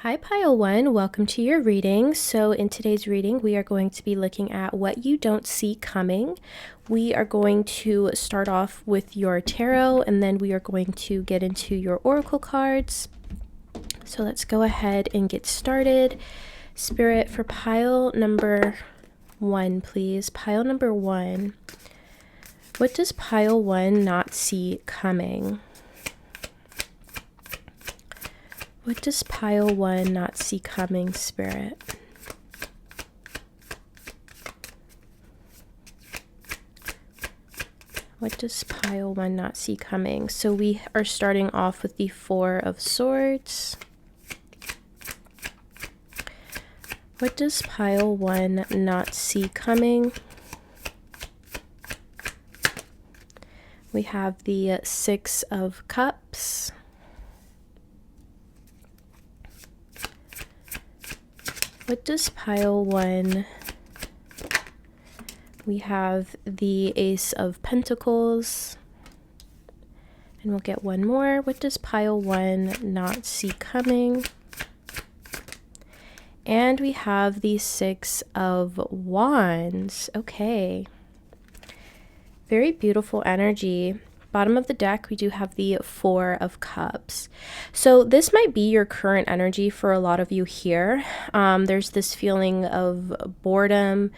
Hi Pile 1, welcome to your reading. So in today's reading, we are going to be looking at what you don't see coming. We are going to start off with your tarot, and then we are going to get into your oracle cards. So let's go ahead and get started. Spirit, for pile number 1, please. Pile number 1. What does pile 1 not see coming? What does pile 1 not see coming, Spirit? What does pile 1 not see coming? So we are starting off with the Four of Swords. What does pile 1 not see coming? We have the Six of Cups. What does pile 1? We have the Ace of Pentacles. And we'll get one more. What does pile 1 not see coming? And we have the Six of Wands. Okay. Very beautiful energy. Bottom of the deck, we do have the Four of Cups. So this might be your current energy for a lot of you here. There's this feeling of boredom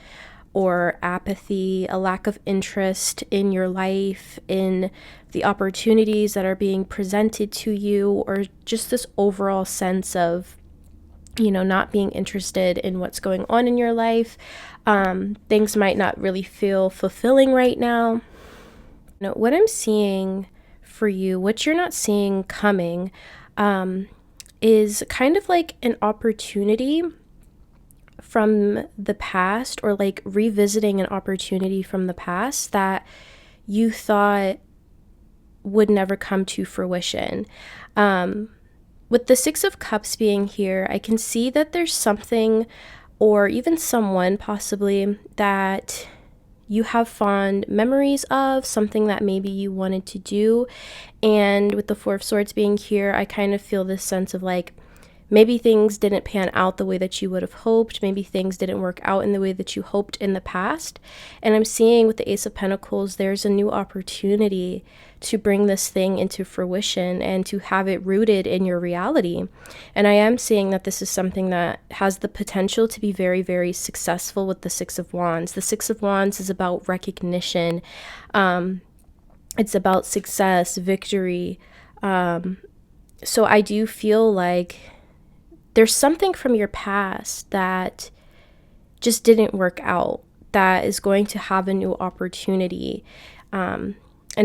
or apathy, a lack of interest in your life, in the opportunities that are being presented to you, or just this overall sense of, not being interested in what's going on in your life. Things might not really feel fulfilling right now. What I'm seeing for you, what you're not seeing coming, is kind of like an opportunity from the past, or like revisiting an opportunity from the past that you thought would never come to fruition. With the Six of Cups being here, I can see that there's something, or even someone possibly, that you have fond memories of, something that maybe you wanted to do. And with the Four of Swords being here, I kind of feel this sense of like, maybe things didn't pan out the way that you would have hoped. Maybe things didn't work out in the way that you hoped in the past. And I'm seeing with the Ace of Pentacles, there's a new opportunity to bring this thing into fruition and to have it rooted in your reality. And I am seeing that this is something that has the potential to be very, very successful with the Six of Wands. The Six of Wands is about recognition. It's about success, victory. So I do feel like there's something from your past that just didn't work out, that is going to have a new opportunity. And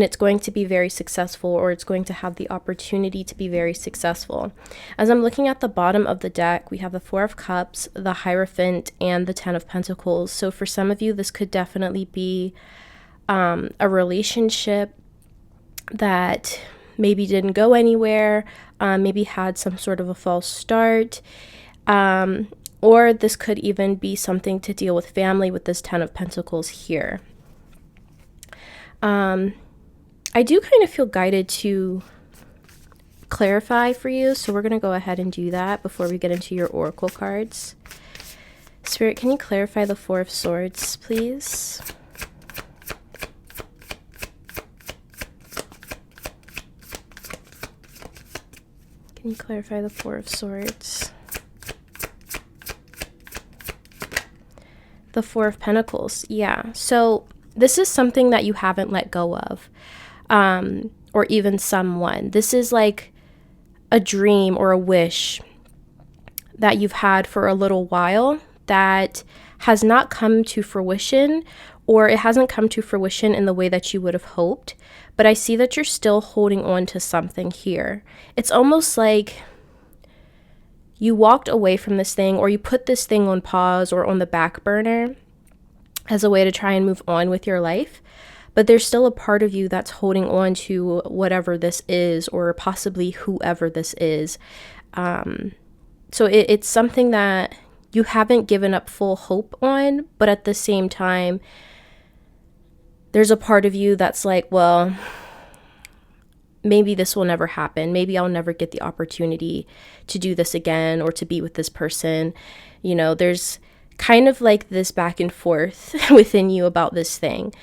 it's going to be very successful, or it's going to have the opportunity to be very successful. As I'm looking at the bottom of the deck, we have the Four of Cups, the Hierophant, and the Ten of Pentacles. So for some of you, this could definitely be a relationship that maybe didn't go anywhere, maybe had some sort of a false start, or this could even be something to deal with family with this Ten of Pentacles here. I do kind of feel guided to clarify for you, so we're going to go ahead and do that before we get into your oracle cards. Spirit, can you clarify the Four of Swords, please? Can you clarify the Four of Swords? The Four of Pentacles, yeah. So this is something that you haven't let go of, or even someone. This is like a dream or a wish that you've had for a little while that has not come to fruition, or it hasn't come to fruition in the way that you would have hoped. But I see that you're still holding on to something here. It's almost like you walked away from this thing, or you put this thing on pause or on the back burner as a way to try and move on with your life. But there's still a part of you that's holding on to whatever this is, or possibly whoever this is. So it's something that you haven't given up full hope on, but at the same time, there's a part of you that's like, well, maybe this will never happen. Maybe I'll never get the opportunity to do this again or to be with this person. You know, there's kind of like this back and forth within you about this thing,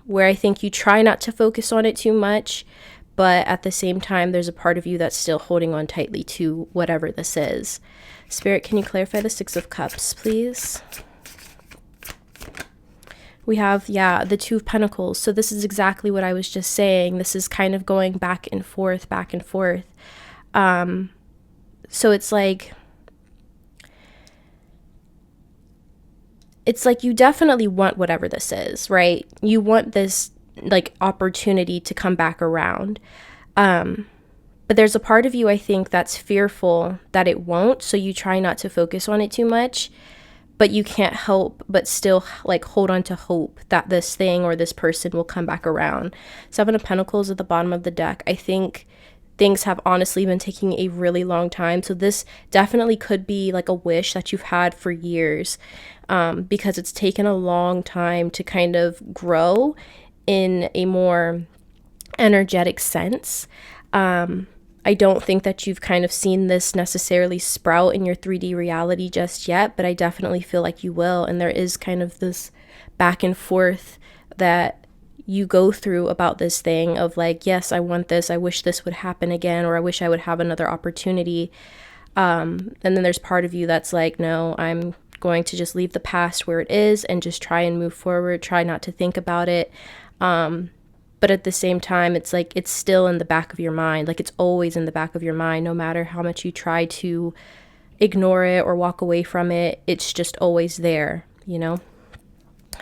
where I think you try not to focus on it too much, but at the same time, there's a part of you that's still holding on tightly to whatever this is. Spirit, can you clarify the Six of Cups, please? We have, yeah, the Two of Pentacles. So this is exactly what I was just saying. This is kind of going back and forth, back and forth. So it's like you definitely want whatever this is, right? You want this like opportunity to come back around. But there's a part of you, I think, that's fearful that it won't. So you try not to focus on it too much, but you can't help but still like hold on to hope that this thing or this person will come back around. Seven of Pentacles at the bottom of the deck. I think things have honestly been taking a really long time. So this definitely could be like a wish that you've had for years, because it's taken a long time to kind of grow in a more energetic sense. I don't think that you've kind of seen this necessarily sprout in your 3D reality just yet, but I definitely feel like you will. And there is kind of this back and forth that you go through about this thing of like, yes, I want this. I wish this would happen again, or I wish I would have another opportunity. And then there's part of you that's like, no, I'm going to just leave the past where it is and just try and move forward, try not to think about it. But at the same time, it's like it's still in the back of your mind. Like it's always in the back of your mind, no matter how much you try to ignore it or walk away from it. It's just always there, you know?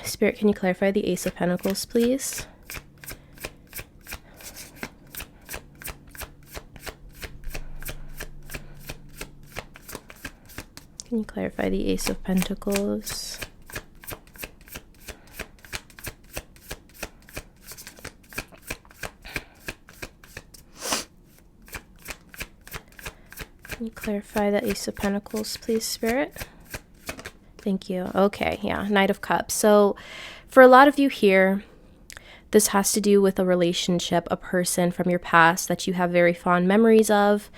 Spirit, can you clarify the Ace of Pentacles, please? Can you clarify the Ace of Pentacles? Can you clarify the Ace of Pentacles, please, Spirit? Thank you. Okay, yeah, Knight of Cups. So for a lot of you here, this has to do with a relationship, a person from your past that you have very fond memories of.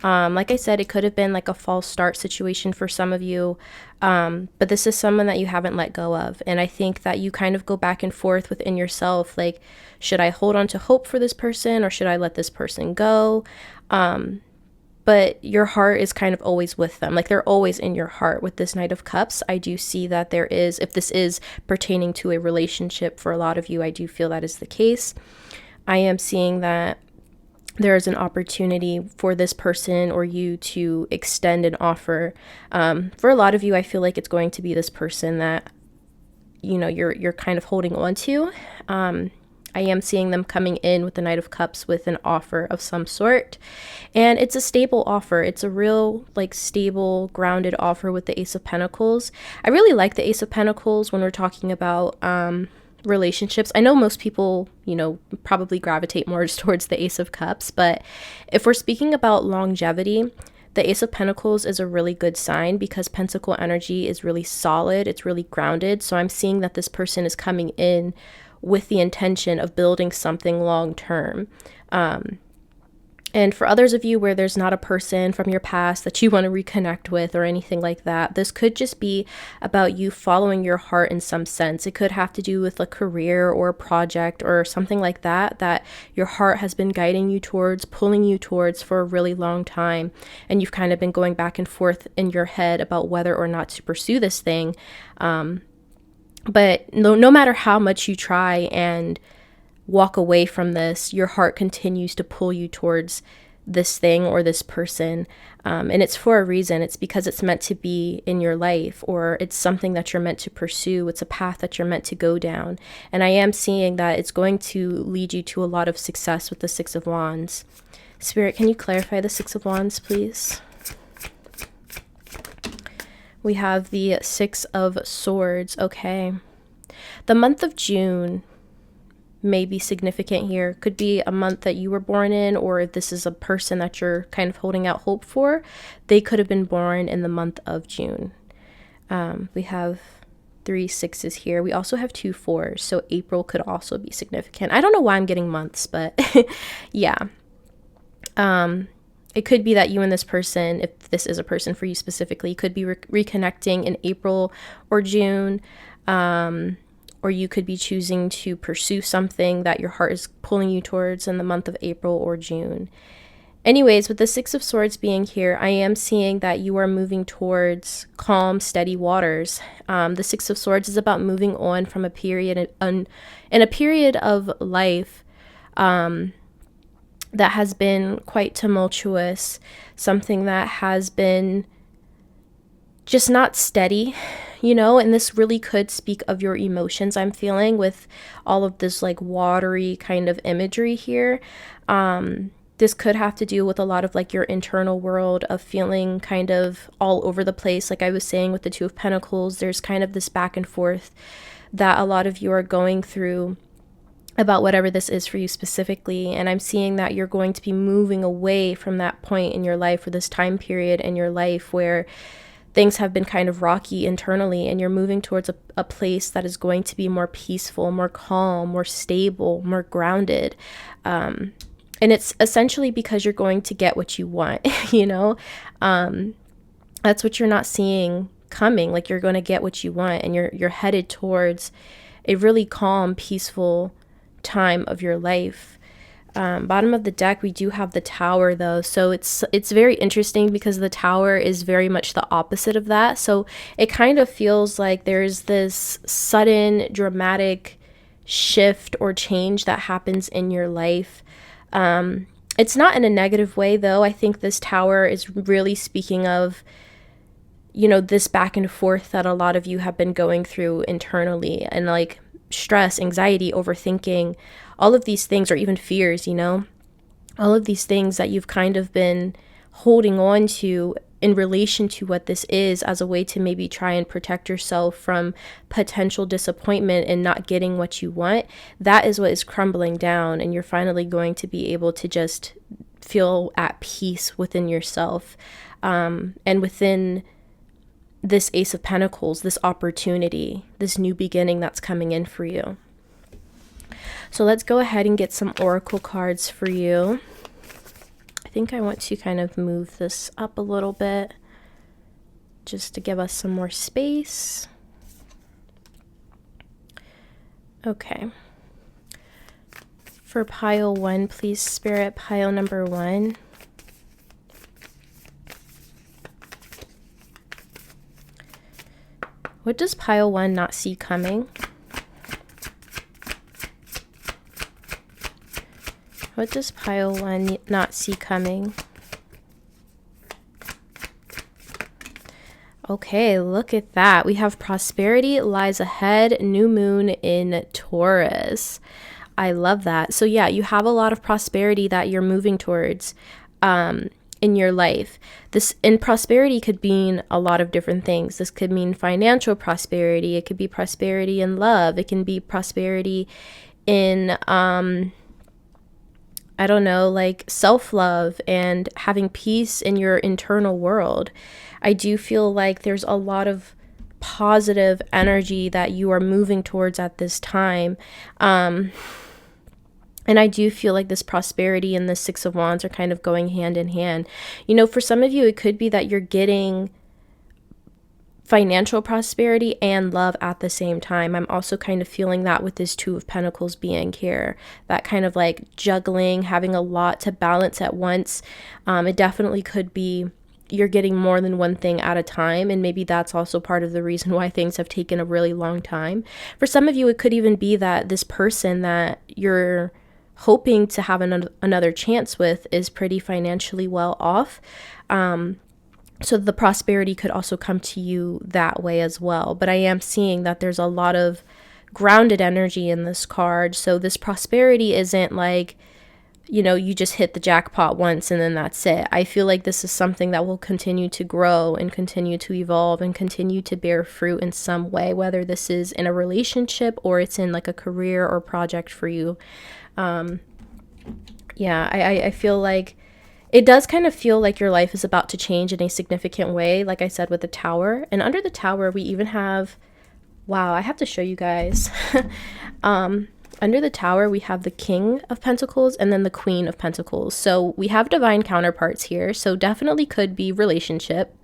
Like I said, it could have been like a false start situation for some of you, but this is someone that you haven't let go of. And I think that you kind of go back and forth within yourself, like, should I hold on to hope for this person or should I let this person go? But your heart is kind of always with them. Like they're always in your heart with this Knight of Cups. I do see that there is, if this is pertaining to a relationship for a lot of you, I do feel that is the case. I am seeing that there is an opportunity for this person or you to extend an offer. For a lot of you, I feel like it's going to be this person that, you know, you're kind of holding on to. I am seeing them coming in with the Knight of Cups with an offer of some sort. And it's a stable offer. It's a real, like, stable, grounded offer with the Ace of Pentacles. I really like the Ace of Pentacles when we're talking about relationships. I know most people, you know, probably gravitate more towards the Ace of Cups. But if we're speaking about longevity, the Ace of Pentacles is a really good sign because Pentacle energy is really solid. It's really grounded. So I'm seeing that this person is coming in with the intention of building something long term. And for others of you where there's not a person from your past that you want to reconnect with or anything like that, this could just be about you following your heart in some sense. It could have to do with a career or a project or something like that, that your heart has been guiding you towards, pulling you towards for a really long time. And you've kind of been going back and forth in your head about whether or not to pursue this thing. But no matter how much you try and walk away from this, your heart continues to pull you towards this thing or this person. And it's for a reason. It's because it's meant to be in your life, or it's something that you're meant to pursue. It's a path that you're meant to go down. And I am seeing that it's going to lead you to a lot of success with the Six of Wands. Spirit, can you clarify the Six of Wands, please? We have the Six of Swords. Okay. The month of June may be significant here. Could be a month that you were born in, or if this is a person that you're kind of holding out hope for, they could have been born in the month of June. We have 3 6s here. We also have 2 4s, so April could also be significant. I don't know why I'm getting months, but yeah. It could be that you and this person, if this is a person for you specifically, could be reconnecting in April or June, or you could be choosing to pursue something that your heart is pulling you towards in the month of April or June. Anyways, with the Six of Swords being here, I am seeing that you are moving towards calm, steady waters. The Six of Swords is about moving on from a period in a period of life that has been quite tumultuous, something that has been just not steady, you know, and this really could speak of your emotions I'm feeling with all of this like watery kind of imagery here. This could have to do with a lot of like your internal world of feeling kind of all over the place. Like I was saying with the Two of Pentacles, there's kind of this back and forth that a lot of you are going through about whatever this is for you specifically. And I'm seeing that you're going to be moving away from that point in your life, or this time period in your life where things have been kind of rocky internally, and you're moving towards a place that is going to be more peaceful, more calm, more stable, more grounded. And it's essentially because you're going to get what you want, you know? That's what you're not seeing coming. Like you're going to get what you want, and you're headed towards a really calm, peaceful time of your life. Bottom of the deck, we do have the Tower though. So it's very interesting because the Tower is very much the opposite of that. So it kind of feels like there's this sudden dramatic shift or change that happens in your life. It's not in a negative way though. I think this Tower is really speaking of, you know, this back and forth that a lot of you have been going through internally, and like stress, anxiety, overthinking, all of these things, or even fears, you know, all of these things that you've kind of been holding on to in relation to what this is, as a way to maybe try and protect yourself from potential disappointment and not getting what you want. That is what is crumbling down, and you're finally going to be able to just feel at peace within yourself, and within this Ace of Pentacles, this opportunity, this new beginning that's coming in for you. So let's go ahead and get some oracle cards for you. I think I want to kind of move this up a little bit just to give us some more space. Okay. For pile 1, please, Spirit, pile number 1. What does pile 1 not see coming? What does pile 1 not see coming? Okay, look at that. We have prosperity lies ahead, new moon in Taurus. I love that. So yeah, you have a lot of prosperity that you're moving towards in your life. This in prosperity could mean a lot of different things. This could mean financial prosperity. It could be prosperity in love. It can be prosperity in I don't know, like self-love and having peace in your internal world. I do feel like there's a lot of positive energy that you are moving towards at this time. And I do feel like this prosperity and the Six of Wands are kind of going hand in hand. You know, for some of you, it could be that you're getting financial prosperity and love at the same time. I'm also kind of feeling that with this Two of Pentacles being here. That kind of like juggling, having a lot to balance at once. It definitely could be you're getting more than one thing at a time, and maybe that's also part of the reason why things have taken a really long time. For some of you, it could even be that this person that you're hoping to have another chance with is pretty financially well off. So the prosperity could also come to you that way as well. But I am seeing that there's a lot of grounded energy in this card. So this prosperity isn't like, you know, you just hit the jackpot once and then that's it. I feel like this is something that will continue to grow and continue to evolve and continue to bear fruit in some way, whether this is in a relationship or it's in like a career or project for you. Yeah, I feel like it does kind of feel like your life is about to change in a significant way, like I said, with the Tower. And under the Tower, we even have Wow, I have to show you guys. Under the Tower, we have the King of Pentacles and then the Queen of Pentacles. So we have divine counterparts here. So definitely could be relationship,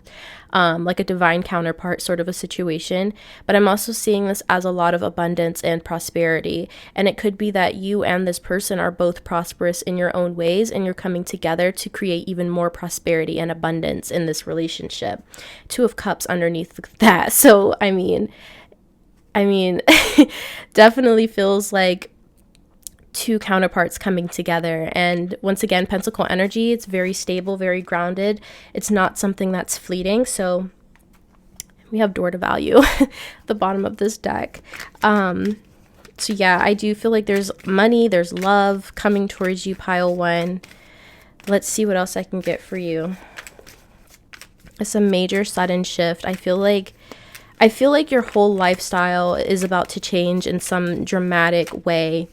like a divine counterpart sort of a situation. But I'm also seeing this as a lot of abundance and prosperity. And it could be that you and this person are both prosperous in your own ways, and you're coming together to create even more prosperity and abundance in this relationship. Two of Cups underneath that. So, I mean, definitely feels like two counterparts coming together. And once again, Pentacle energy, it's very stable, very grounded. It's not something that's fleeting. So we have door to value, the bottom of this deck. So yeah, I do feel like there's money, there's love coming towards you, pile one. Let's see what else I can get for you. It's a major sudden shift. I feel like your whole lifestyle is about to change in some dramatic way,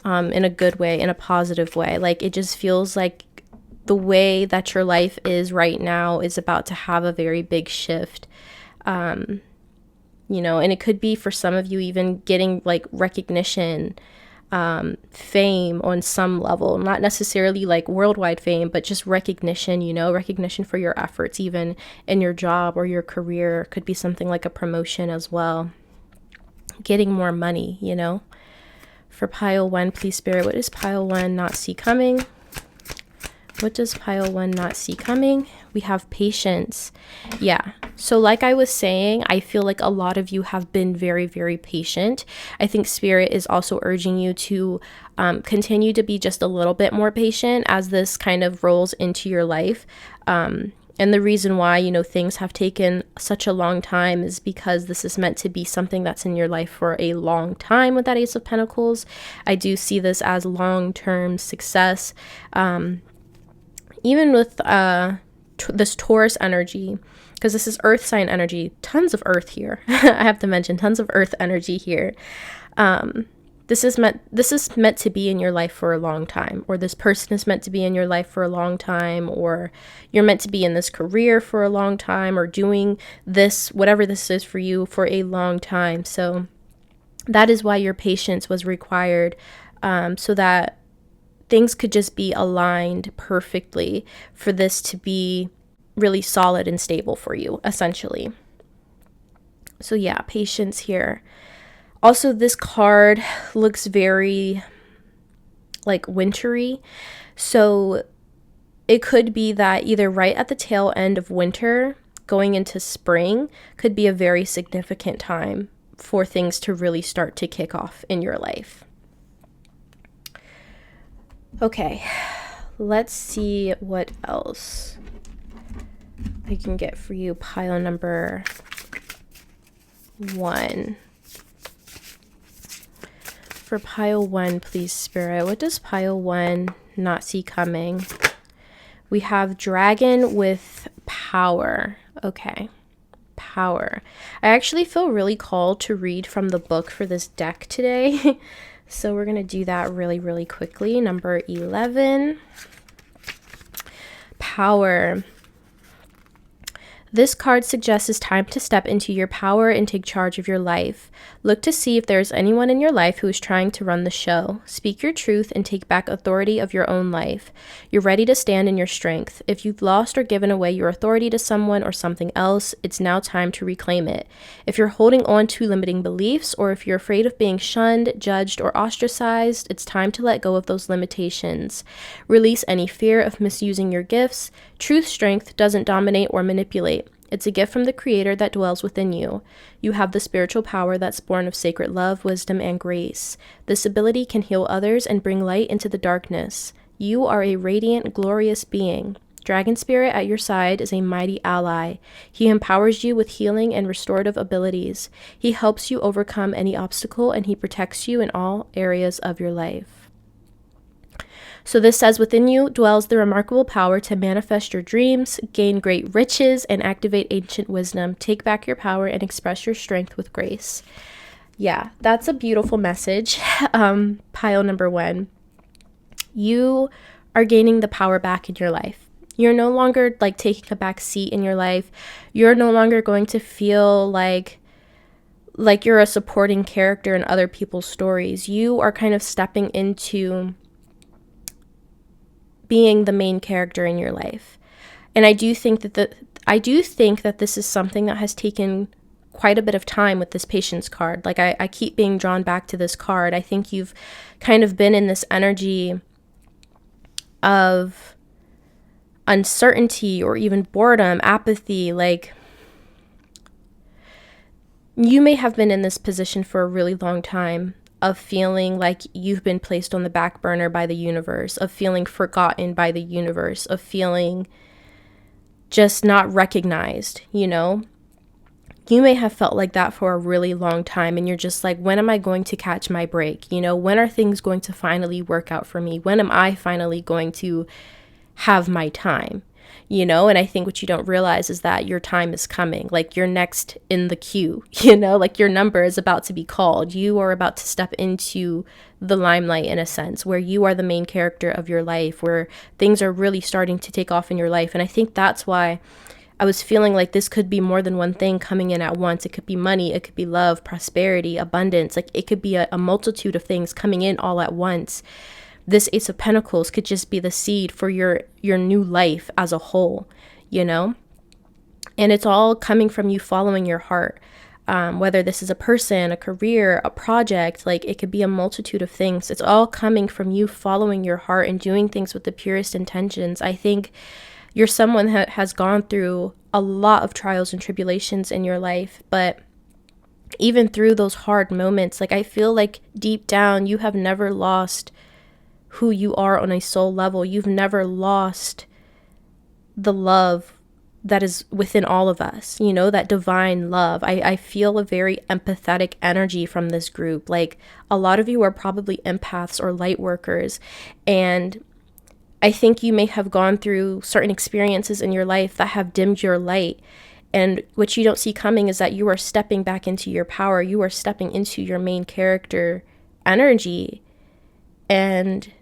in a good way, in a positive way. Like, it just feels like the way that your life is right now is about to have a very big shift. And it could be for some of you even getting like recognition, fame on some level, not necessarily like worldwide fame, but just recognition, recognition for your efforts, even in your job or your career. Could be something like a promotion as well, getting more money, For pile one, please, Spirit, what does pile one not see coming? What does pile one not see coming? We have patience. Yeah. So like I was saying, I feel like a lot of you have been very, very patient. I think Spirit is also urging you to continue to be just a little bit more patient as this kind of rolls into your life. And the reason why, things have taken such a long time is because this is meant to be something that's in your life for a long time with that Ace of Pentacles. I do see this as long-term success. Even with this Taurus energy, because this is earth sign energy, tons of earth here. I have to mention tons of earth energy here. This is meant to be in your life for a long time, or this person is meant to be in your life for a long time, or you're meant to be in this career for a long time, or doing this, whatever this is for you, for a long time. So that is why your patience was required, so that things could just be aligned perfectly for this to be really solid and stable for you, essentially. So yeah, patience here. Also, this card looks very like wintry. So it could be that either right at the tail end of winter, going into spring, could be a very significant time for things to really start to kick off in your life. Okay, let's see what else I can get for you. Pile number one. For pile one, please, Spirit, what does pile one not see coming? We have dragon with power. Okay, power. I actually feel really called to read from the book for this deck today. So we're going to do that really, really quickly. Number 11, power. This card suggests it's time to step into your power and take charge of your life. Look to see if there is anyone in your life who is trying to run the show. Speak your truth and take back authority of your own life. You're ready to stand in your strength. If you've lost or given away your authority to someone or something else, it's now time to reclaim it. If you're holding on to limiting beliefs, or if you're afraid of being shunned, judged, or ostracized, it's time to let go of those limitations. Release any fear of misusing your gifts. Truth strength doesn't dominate or manipulate. It's a gift from the Creator that dwells within you. You have the spiritual power that's born of sacred love, wisdom, and grace. This ability can heal others and bring light into the darkness. You are a radiant, glorious being. Dragon Spirit at your side is a mighty ally. He empowers you with healing and restorative abilities. He helps you overcome any obstacle, and he protects you in all areas of your life. So this says, within you dwells the remarkable power to manifest your dreams, gain great riches, and activate ancient wisdom. Take back your power and express your strength with grace. Yeah, that's a beautiful message. Pile number one. You are gaining the power back in your life. You're no longer like taking a back seat in your life. You're no longer going to feel like like you're a supporting character in other people's stories. You are kind of stepping into being the main character in your life. And I do think that this is something that has taken quite a bit of time with this patience card. Like I keep being drawn back to this card. I think you've kind of been in this energy of uncertainty or even boredom, apathy. Like you may have been in this position for a really long time of feeling like you've been placed on the back burner by the universe, of feeling forgotten by the universe, of feeling just not recognized, you know? You may have felt like that for a really long time, and you're just like, when am I going to catch my break? You know, when are things going to finally work out for me? When am I finally going to have my time? You know, and I think what you don't realize is that your time is coming. Like you're next in the queue, you know, like your number is about to be called. You are about to step into the limelight in a sense, where you are the main character of your life, where things are really starting to take off in your life. And I think that's why I was feeling like this could be more than one thing coming in at once. It could be money, it could be love, prosperity, abundance. Like it could be a multitude of things coming in all at once. This Ace of Pentacles could just be the seed for your new life as a whole, you know? And it's all coming from you following your heart. Whether this is a person, a career, a project, like it could be a multitude of things. It's all coming from you following your heart and doing things with the purest intentions. I think you're someone that has gone through a lot of trials and tribulations in your life, but even through those hard moments, like I feel like deep down you have never lost who you are on a soul level. You've never lost the love that is within all of us, you know, that divine love. I feel a very empathetic energy from this group. Like a lot of you are probably empaths or light workers, and I think you may have gone through certain experiences in your life that have dimmed your light. And what you don't see coming is that you are stepping back into your power. You are stepping into your main character energy. And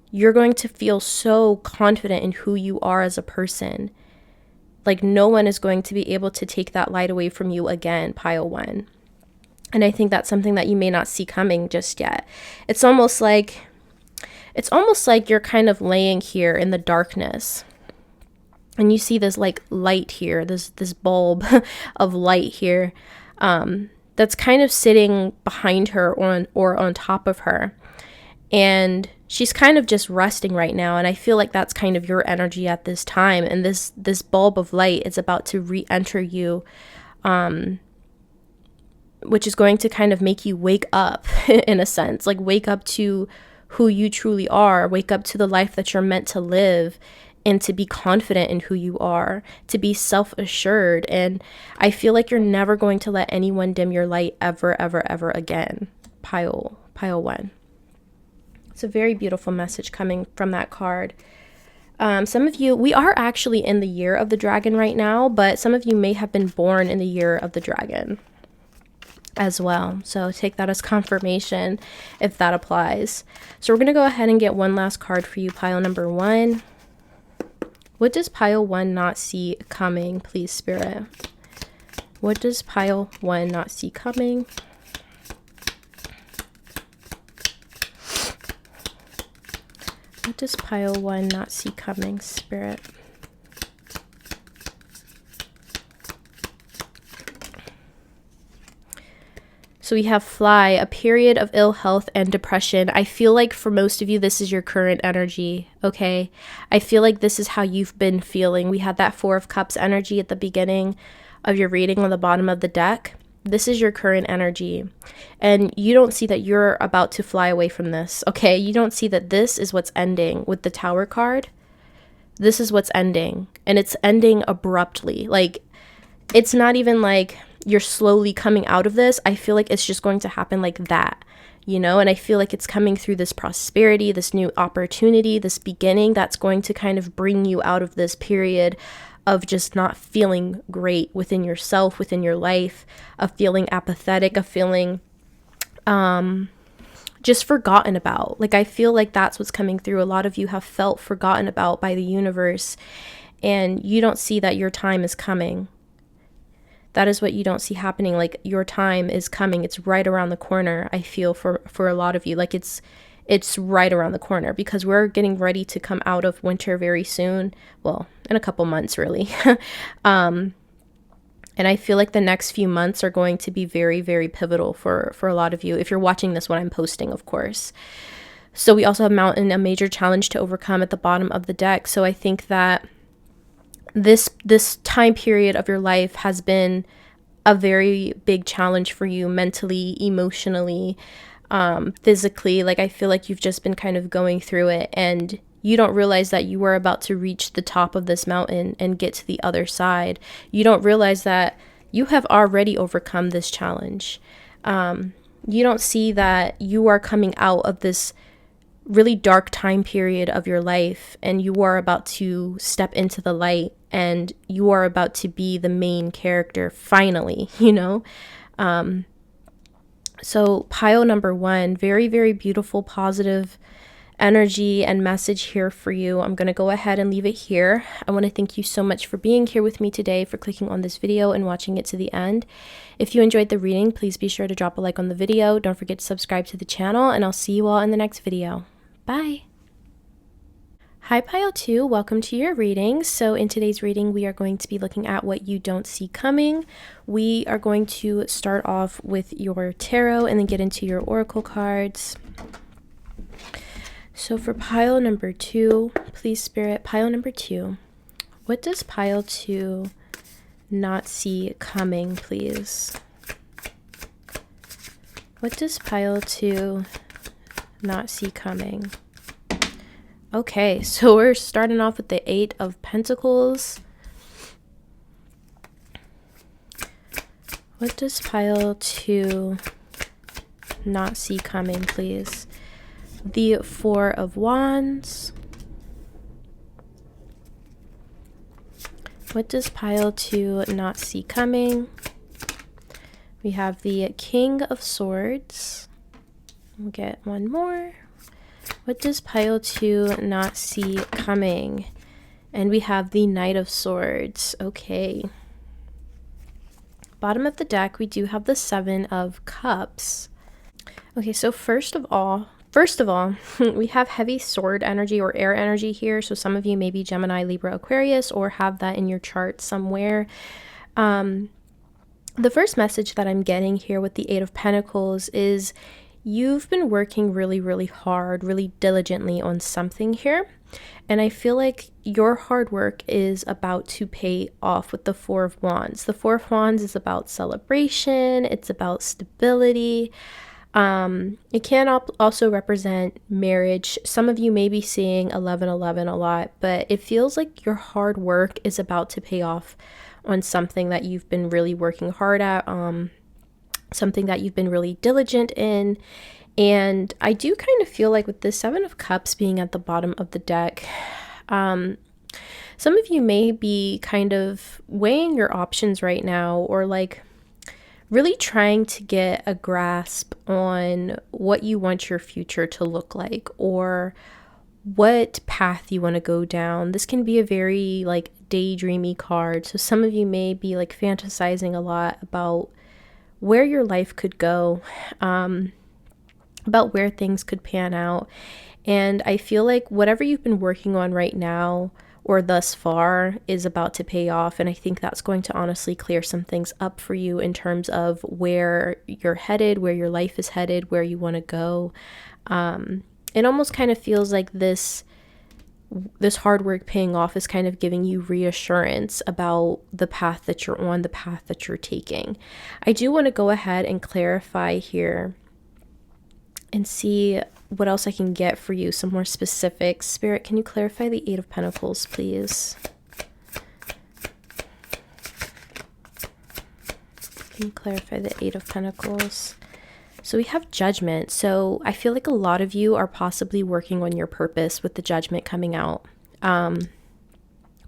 you're going to feel so confident in who you are as a person. Like no one is going to be able to take that light away from you again, pile one. And I think that's something that you may not see coming just yet. It's almost like you're kind of laying here in the darkness. And you see this like light here, this bulb of light here, that's kind of sitting behind her or on top of her. And she's kind of just resting right now. And I feel like that's kind of your energy at this time. And this bulb of light is about to re-enter you, which is going to kind of make you wake up in a sense, like wake up to who you truly are, wake up to the life that you're meant to live, and to be confident in who you are, to be self-assured. And I feel like you're never going to let anyone dim your light ever, ever, ever again. Pile one. It's a very beautiful message coming from that card. Some of you, we are actually in the year of the dragon right now, but some of you may have been born in the year of the dragon as well. So take that as confirmation if that applies. So we're going to go ahead and get one last card for you, pile number one. What does pile one not see coming, please, Spirit? What does pile one not see coming? What does pile one not see coming, Spirit? So we have fly, a period of ill health and depression. I feel like for most of you, this is your current energy, okay? I feel like this is how you've been feeling. We had that Four of Cups energy at the beginning of your reading on the bottom of the deck. This is your current energy. And you don't see that you're about to fly away from this, okay? You don't see that this is what's ending with the Tower card. This is what's ending. And it's ending abruptly. Like, it's not even like you're slowly coming out of this. I feel like it's just going to happen like that, you know? And I feel like it's coming through this prosperity, this new opportunity, this beginning that's going to kind of bring you out of this period of just not feeling great within yourself, within your life, of feeling apathetic, of feeling just forgotten about. Like, I feel like that's what's coming through. A lot of you have felt forgotten about by the universe, and you don't see that your time is coming. that is what you don't see happening. Like, your time is coming. It's right around the corner. I feel for a lot of you, like it's right around the corner, because we're getting ready to come out of winter very soon. Well, in a couple months, really. And I feel like the next few months are going to be very, very pivotal for a lot of you. If you're watching this when I'm posting, of course. So we also have mountain, a major challenge to overcome, at the bottom of the deck. So I think that this time period of your life has been a very big challenge for you, mentally, emotionally, physically. Like, I feel like you've just been kind of going through it, and you don't realize that you are about to reach the top of this mountain and get to the other side. You don't realize that you have already overcome this challenge. You don't see that you are coming out of this really dark time period of your life, and you are about to step into the light, and you are about to be the main character finally, you know? So pile number 1, very, very beautiful, positive energy and message here for you. I'm going to go ahead and leave it here. I want to thank you so much for being here with me today, for clicking on this video and watching it to the end. If you enjoyed the reading, please be sure to drop a like on the video. Don't forget to subscribe to the channel, and I'll see you all in the next video. Bye. Hi Pile 2, welcome to your reading. So in today's reading, we are going to be looking at what you don't see coming. We are going to start off with your tarot and then get into your oracle cards. So for pile number 2, please Spirit, pile number 2, what does pile 2 not see coming, please? What does pile 2 not see coming? Okay, so we're starting off with the 8 of Pentacles. What does pile 2 not see coming, please? The 4 of Wands. What does pile 2 not see coming? We have the King of Swords. We'll get one more. What does pile 2 not see coming? And we have the Knight of Swords. Okay. Bottom of the deck, we do have the 7 of Cups. Okay, so first of all, we have heavy sword energy or air energy here. So some of you may be Gemini, Libra, Aquarius, or have that in your chart somewhere. The first message that I'm getting here with the 8 of Pentacles is you've been working really, really hard, really diligently on something here. And I feel like your hard work is about to pay off with the 4 of Wands. The 4 of Wands is about celebration. It's about stability. It can also represent marriage. Some of you may be seeing 1111 a lot, but it feels like your hard work is about to pay off on something that you've been really working hard at, something that you've been really diligent in. And I do kind of feel like with the 7 of Cups being at the bottom of the deck, some of you may be kind of weighing your options right now, or like really trying to get a grasp on what you want your future to look like, or what path you want to go down. This can be a very like daydreamy card. So some of you may be like fantasizing a lot about where your life could go, about where things could pan out. And I feel like whatever you've been working on right now or thus far is about to pay off. And I think that's going to honestly clear some things up for you in terms of where you're headed, where your life is headed, where you want to go. It almost kind of feels like this hard work paying off is kind of giving you reassurance about the path that you're on, the path that you're taking. I do want to go ahead and clarify here and see what else I can get for you, some more specifics. Spirit, can you clarify the 8 of Pentacles, please? Can you clarify the 8 of Pentacles? So we have Judgment. So I feel like a lot of you are possibly working on your purpose with the Judgment coming out.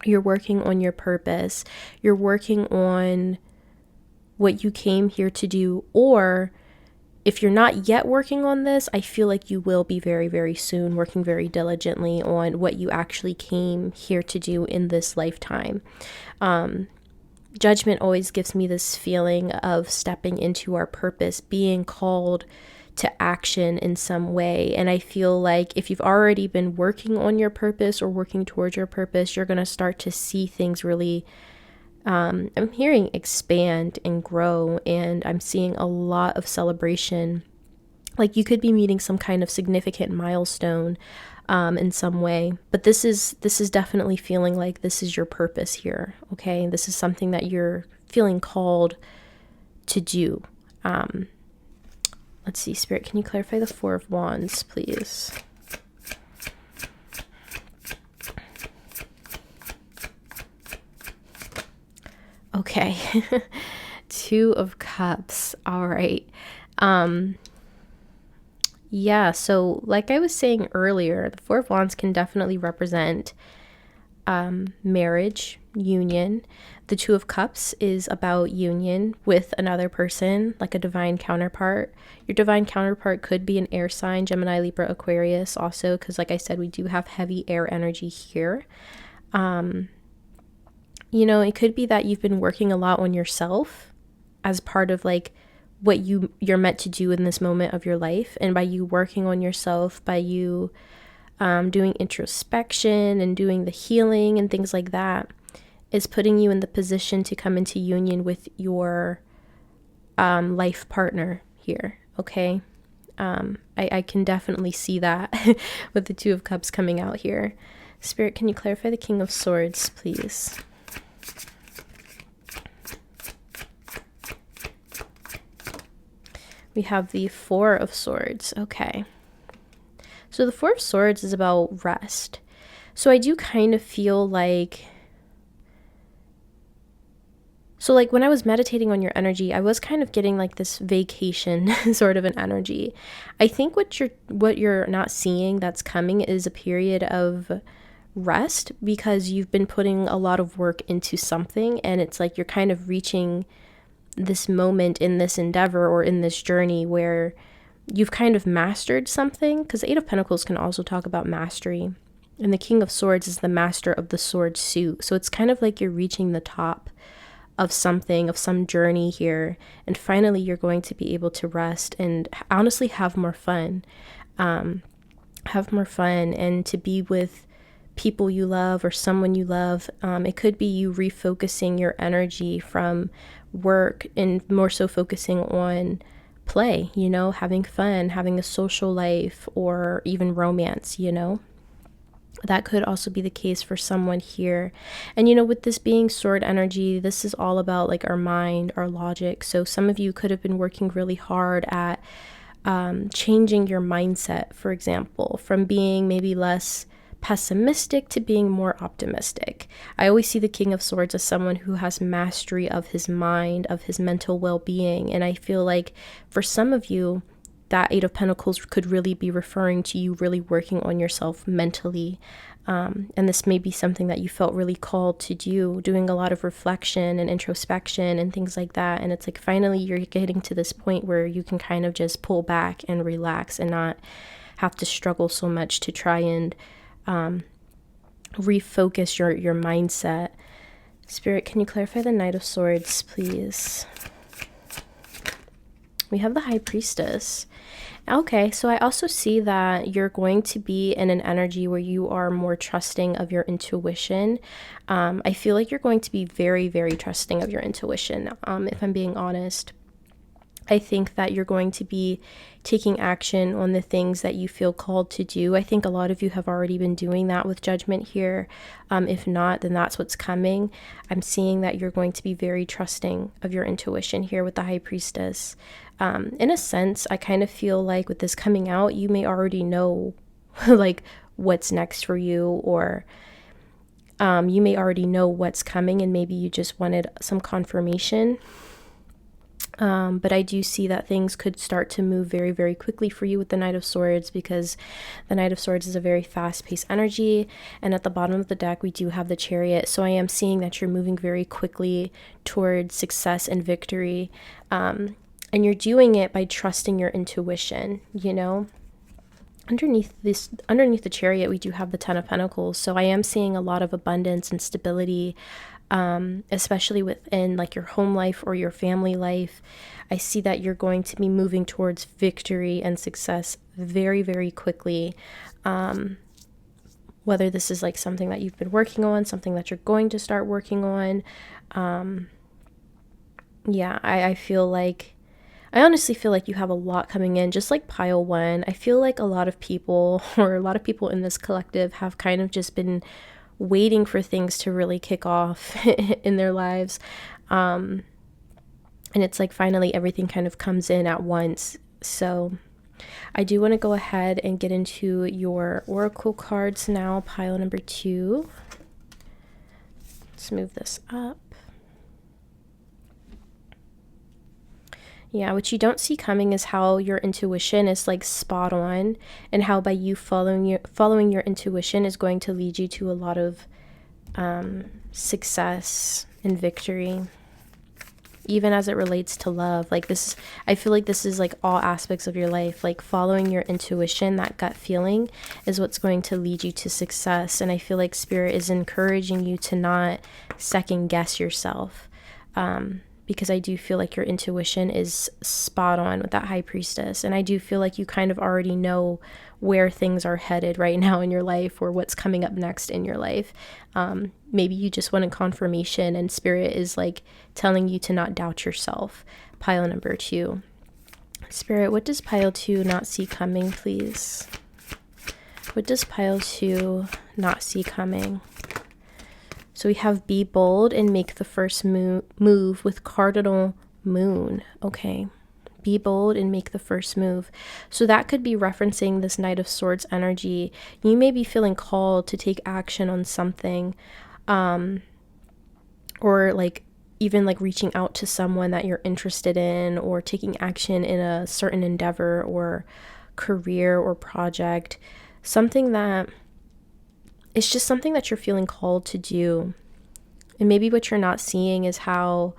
You're working on your purpose. You're working on what you came here to do. Or if you're not yet working on this, I feel like you will be very, very soon, working very diligently on what you actually came here to do in this lifetime. Judgment always gives me this feeling of stepping into our purpose, being called to action in some way. And I feel like if you've already been working on your purpose or working towards your purpose, you're going to start to see things really, I'm hearing expand and grow, and I'm seeing a lot of celebration. Like you could be meeting some kind of significant milestone in some way, but this is definitely feeling like this is your purpose here. Okay, this is something that you're feeling called to do. Let's see, Spirit, can you clarify the Four of Wands, please? Okay. Two of Cups. All right. Yeah, so like I was saying earlier, the Four of Wands can definitely represent marriage, union. The Two of Cups is about union with another person, like a divine counterpart. Your divine counterpart could be an air sign, Gemini, Libra, Aquarius also, because like I said, we do have heavy air energy here. You know, it could be that you've been working a lot on yourself as part of like what you're meant to do in this moment of your life. And by you working on yourself, by you doing introspection and doing the healing and things like that, is putting you in the position to come into union with your life partner here. Okay. I can definitely see that with the Two of Cups coming out here. Spirit, can you clarify the King of Swords, please? We have the Four of Swords. Okay. So the Four of Swords is about rest. So I do kind of feel like, so like when I was meditating on your energy, I was kind of getting like this vacation sort of an energy. I think what you're not seeing that's coming is a period of rest, because you've been putting a lot of work into something, and it's like you're kind of reaching this moment in this endeavor or in this journey where you've kind of mastered something, because the Eight of Pentacles can also talk about mastery, and the King of Swords is the master of the sword suit. So it's kind of like you're reaching the top of something, of some journey here, and finally you're going to be able to rest and honestly have more fun, and to be with people you love or someone you love. It could be you refocusing your energy from work and more so focusing on play, you know, having fun, having a social life, or even romance, you know. That could also be the case for someone here. And, you know, with this being sword energy, this is all about like our mind, our logic. So some of you could have been working really hard at changing your mindset, for example, from being maybe less pessimistic to being more optimistic. I always see the King of Swords as someone who has mastery of his mind, of his mental well-being. And I feel like for some of you, that Eight of Pentacles could really be referring to you really working on yourself mentally. And this may be something that you felt really called to do, doing a lot of reflection and introspection and things like that. And it's like finally you're getting to this point where you can kind of just pull back and relax and not have to struggle so much to try and refocus your mindset. Spirit, can you clarify the Knight of Swords, please? We have the High Priestess. Okay, so I also see that you're going to be in an energy where you are more trusting of your intuition. I feel like you're going to be very, very trusting of your intuition, if I'm being honest. I think that you're going to be taking action on the things that you feel called to do. I think a lot of you have already been doing that with Judgment here. If not, then that's what's coming. I'm seeing that you're going to be very trusting of your intuition here with the High Priestess. In a sense, I kind of feel like with this coming out, you may already know like what's next for you, or you may already know what's coming and maybe you just wanted some confirmation. But I do see that things could start to move very, very quickly for you with the Knight of Swords, because the Knight of Swords is a very fast-paced energy. And at the bottom of the deck, we do have the Chariot. So I am seeing that you're moving very quickly towards success and victory. And you're doing it by trusting your intuition, you know? Underneath the Chariot, we do have the Ten of Pentacles. So I am seeing a lot of abundance and stability especially within like your home life or your family life. I see that you're going to be moving towards victory and success very, very quickly. Whether this is like something that you've been working on, something that you're going to start working on. Yeah, I honestly feel like you have a lot coming in, just like pile one. I feel like a lot of people, or a lot of people in this collective, have kind of just been waiting for things to really kick off in their lives. And it's like finally everything kind of comes in at once. So I do want to go ahead and get into your oracle cards now, pile number 2. Let's move this up. Yeah, what you don't see coming is how your intuition is like spot on, and how by you following your intuition is going to lead you to a lot of success and victory, even as it relates to love. Like this, I feel like this is like all aspects of your life. Like following your intuition, that gut feeling is what's going to lead you to success. And I feel like Spirit is encouraging you to not second guess yourself. Because I do feel like your intuition is spot on with that High Priestess. And I do feel like you kind of already know where things are headed right now in your life, or what's coming up next in your life. Maybe you just wanted confirmation, and Spirit is like telling you to not doubt yourself. Pile number 2. Spirit, what does pile 2 not see coming, please? What does pile 2 not see coming? So we have be bold and make the first move with cardinal moon. Okay. Be bold and make the first move. So that could be referencing this Knight of Swords energy. You may be feeling called to take action on something, or like even like reaching out to someone that you're interested in, or taking action in a certain endeavor or career or project. Something that it's just something that you're feeling called to do. And maybe what you're not seeing is how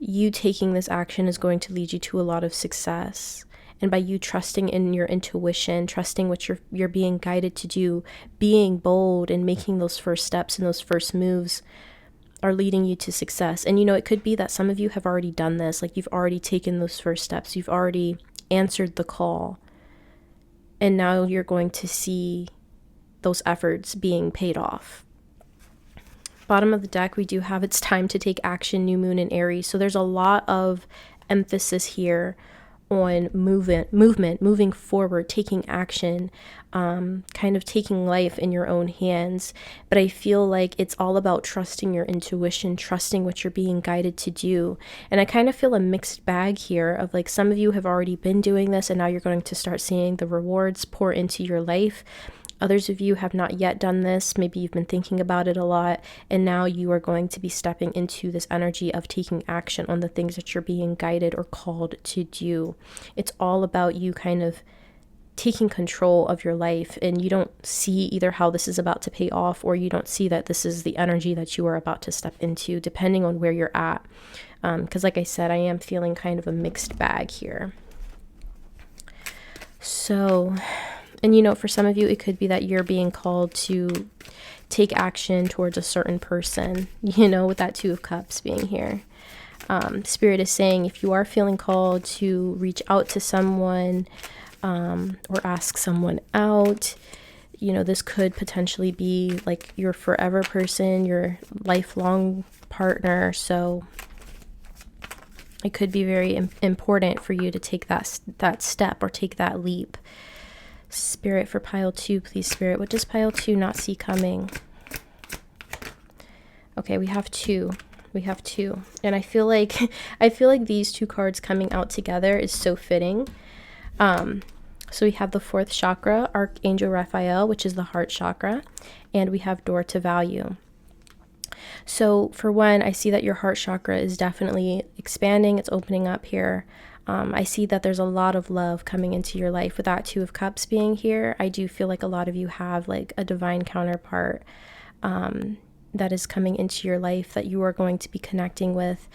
you taking this action is going to lead you to a lot of success. And by you trusting in your intuition, trusting what you're being guided to do, being bold and making those first steps and those first moves are leading you to success. And it could be that some of you have already done this. Like you've already taken those first steps. You've already answered the call. And now you're going to see those efforts being paid off. Bottom of the deck, we do have it's time to take action, new moon in Aries. So there's a lot of emphasis here on movement, moving forward, taking action, kind of taking life in your own hands. But I feel like it's all about trusting your intuition, trusting what you're being guided to do. And I kind of feel a mixed bag here of like some of you have already been doing this, and now you're going to start seeing the rewards pour into your life. Others of you have not yet done this. Maybe you've been thinking about it a lot, and now you are going to be stepping into this energy of taking action on the things that you're being guided or called to do. It's all about you kind of taking control of your life, and you don't see either how this is about to pay off, or you don't see that this is the energy that you are about to step into, depending on where you're at. Because like I said, I am feeling kind of a mixed bag here. So... And for some of you, it could be that you're being called to take action towards a certain person, with that 2 of Cups being here. Spirit is saying if you are feeling called to reach out to someone, or ask someone out, this could potentially be like your forever person, your lifelong partner. So it could be very important for you to take that step or take that leap. Spirit, for pile 2, please, Spirit. What does pile 2 not see coming? Okay, we have 2. And I feel like these 2 cards coming out together is so fitting. So we have the 4th chakra, Archangel Raphael, which is the heart chakra, and we have Door to Value. So for one, I see that your heart chakra is definitely expanding. It's opening up here. I see that there's a lot of love coming into your life. With that 2 of Cups being here, I do feel like a lot of you have like a divine counterpart that is coming into your life that you are going to be connecting with.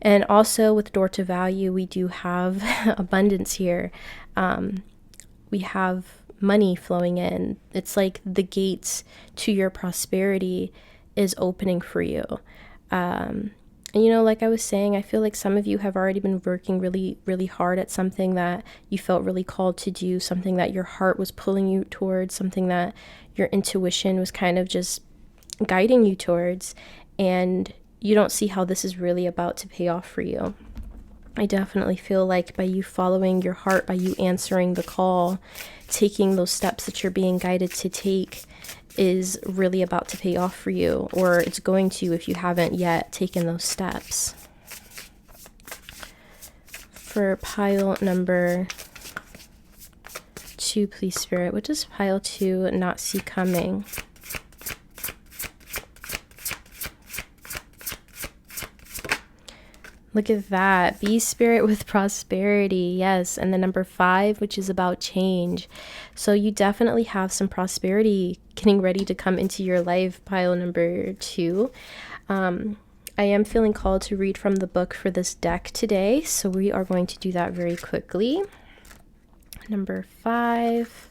And also with Door to Value, we do have abundance here. We have money flowing in. It's like the gates to your prosperity is opening for you. And like I was saying, I feel like some of you have already been working really, really hard at something that you felt really called to do, something that your heart was pulling you towards, something that your intuition was kind of just guiding you towards, and you don't see how this is really about to pay off for you. I definitely feel like by you following your heart, by you answering the call, taking those steps that you're being guided to take is really about to pay off for you, or it's going to if you haven't yet taken those steps. For pile number 2, please, Spirit, what does pile 2 not see coming? Look at that. Be spirit with prosperity. Yes. And the number 5, which is about change. So you definitely have some prosperity getting ready to come into your life, pile number 2. I am feeling called to read from the book for this deck today. So we are going to do that very quickly. Number 5.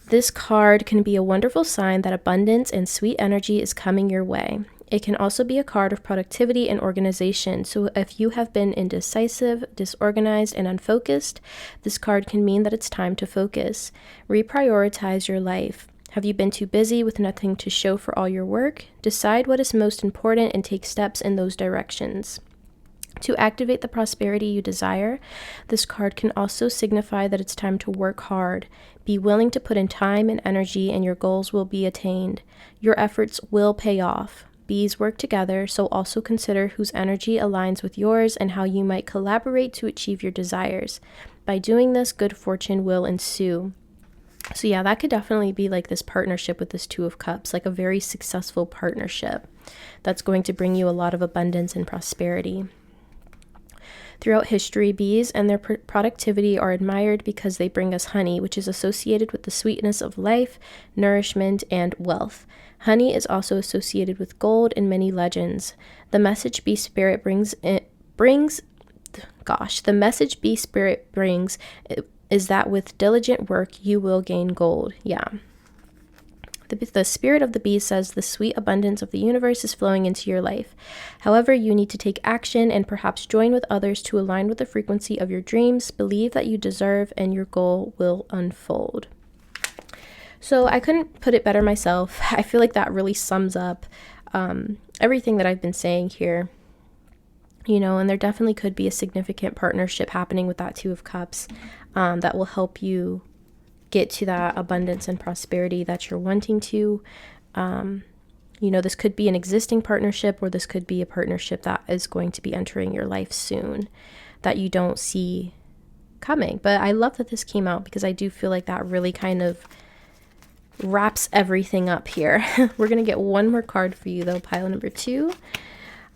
This card can be a wonderful sign that abundance and sweet energy is coming your way. It can also be a card of productivity and organization. So if you have been indecisive, disorganized, and unfocused, this card can mean that it's time to focus. Reprioritize your life. Have you been too busy with nothing to show for all your work? Decide what is most important and take steps in those directions. To activate the prosperity you desire, this card can also signify that it's time to work hard. Be willing to put in time and energy, and your goals will be attained. Your efforts will pay off. Bees work together, so also consider whose energy aligns with yours and how you might collaborate to achieve your desires. By doing this, good fortune will ensue. So yeah, that could definitely be like this partnership with this 2 of Cups, like a very successful partnership that's going to bring you a lot of abundance and prosperity. Throughout history, bees and their productivity are admired because they bring us honey, which is associated with the sweetness of life, nourishment, and wealth. Honey is also associated with gold in many legends. The message bee spirit brings is that with diligent work you will gain gold. Yeah. The spirit of the bee says the sweet abundance of the universe is flowing into your life. However, you need to take action and perhaps join with others to align with the frequency of your dreams. Believe that you deserve, and your goal will unfold. So I couldn't put it better myself. I feel like that really sums up everything that I've been saying here. And there definitely could be a significant partnership happening with that 2 of Cups that will help you get to that abundance and prosperity that you're wanting to. This could be an existing partnership, or this could be a partnership that is going to be entering your life soon that you don't see coming. But I love that this came out because I do feel like that really kind of wraps everything up here. We're going to get one more card for you though, pile number 2,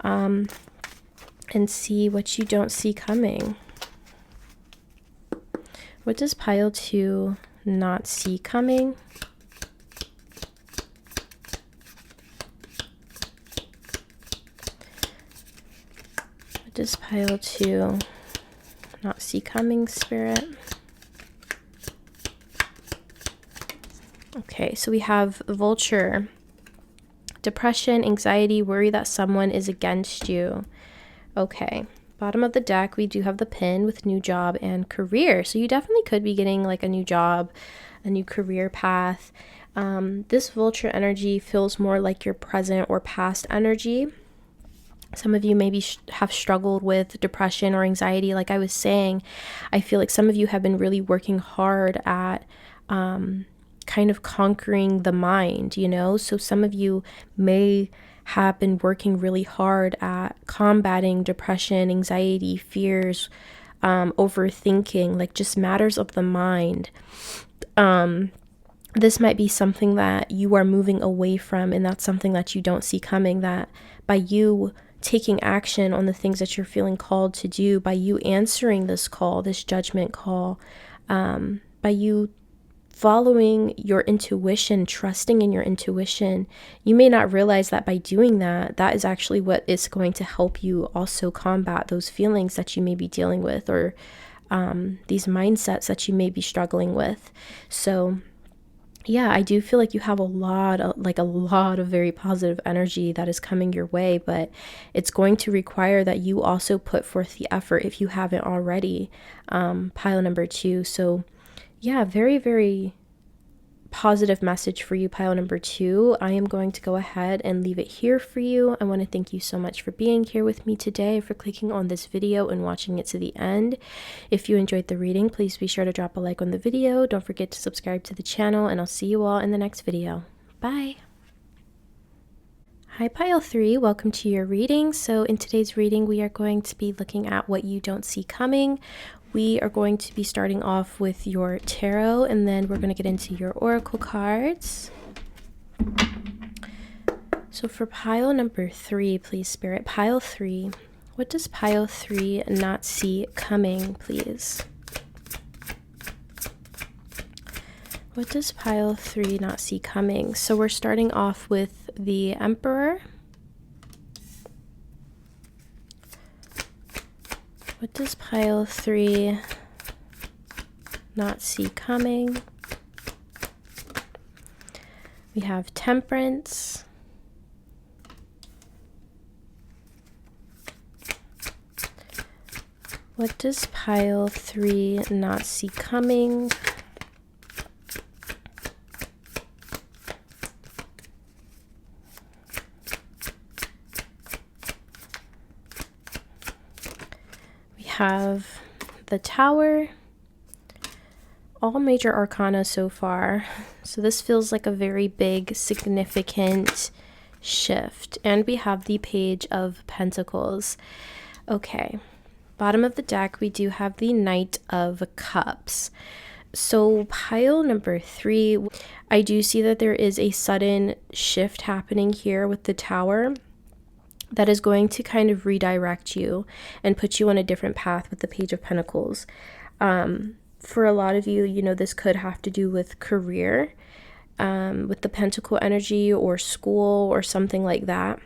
and see what you don't see coming. What does pile 2 not see coming? What does pile 2 not see coming, Spirit? Okay, so we have vulture, depression, anxiety, worry that someone is against you. Okay, bottom of the deck, we do have the pin with new job and career. So you definitely could be getting like a new job, a new career path. This vulture energy feels more like your present or past energy. Some of you maybe have struggled with depression or anxiety. Like I was saying, I feel like some of you have been really working hard at kind of conquering the mind, So some of you may have been working really hard at combating depression, anxiety, fears, overthinking, like just matters of the mind. This might be something that you are moving away from, and that's something that you don't see coming, that by you taking action on the things that you're feeling called to do, by you answering this call, this judgment call, by you following your intuition, trusting in your intuition, you may not realize that by doing that, that is actually what is going to help you also combat those feelings that you may be dealing with, or these mindsets that you may be struggling with. So yeah, I do feel like you have a lot of very positive energy that is coming your way, but it's going to require that you also put forth the effort if you haven't already. Pile number 2. So yeah, very, very positive message for you, pile number 2. I am going to go ahead and leave it here for you. I want to thank you so much for being here with me today, for clicking on this video and watching it to the end. If you enjoyed the reading, please be sure to drop a like on the video. Don't forget to subscribe to the channel, and I'll see you all in the next video. Bye! Hi pile 3, welcome to your reading. So in today's reading, we are going to be looking at what you don't see coming. We are going to be starting off with your tarot, and then we're going to get into your oracle cards. So for pile number 3, please Spirit, pile 3, what does pile 3 not see coming, please? What does pile 3 not see coming? So we're starting off with the Emperor. What does pile 3 not see coming? We have Temperance. What does pile 3 not see coming? Have the Tower, all major arcana so far. So this feels like a very big, significant shift. And we have the Page of Pentacles. Okay, bottom of the deck, we do have the Knight of Cups. So pile number 3, I do see that there is a sudden shift happening here with the Tower that is going to kind of redirect you and put you on a different path with the Page of Pentacles. For a lot of you, you know, this could have to do with career, with the Pentacle energy, or school, or something like that.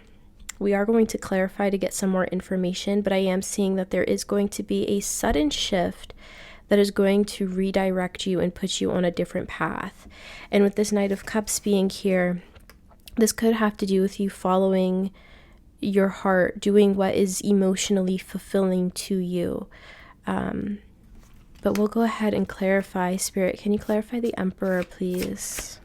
We are going to clarify to get some more information, but I am seeing that there is going to be a sudden shift that is going to redirect you and put you on a different path. And with this Knight of Cups being here, this could have to do with you following your heart, doing what is emotionally fulfilling to you. But we'll go ahead and clarify. Spirit, can you clarify the Emperor, please?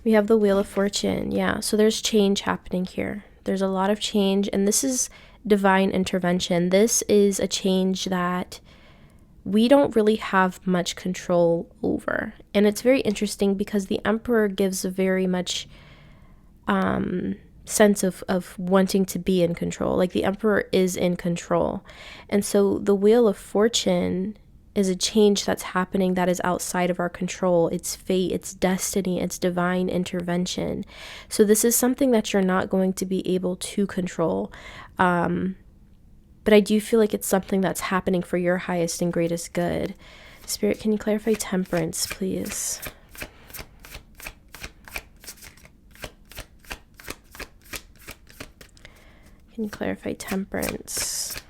We have the Wheel of Fortune. Yeah, so there's change happening here. There's a lot of change, and this is divine intervention. This is a change that we don't really have much control over. And it's very interesting because the Emperor gives a very much sense of wanting to be in control. Like the Emperor is in control. And so the Wheel of Fortune is a change that's happening that is outside of our control. It's fate, it's destiny, it's divine intervention. So this is something that you're not going to be able to control. But I do feel like it's something that's happening for your highest and greatest good. Spirit, can you clarify Temperance, please? Can you clarify Temperance?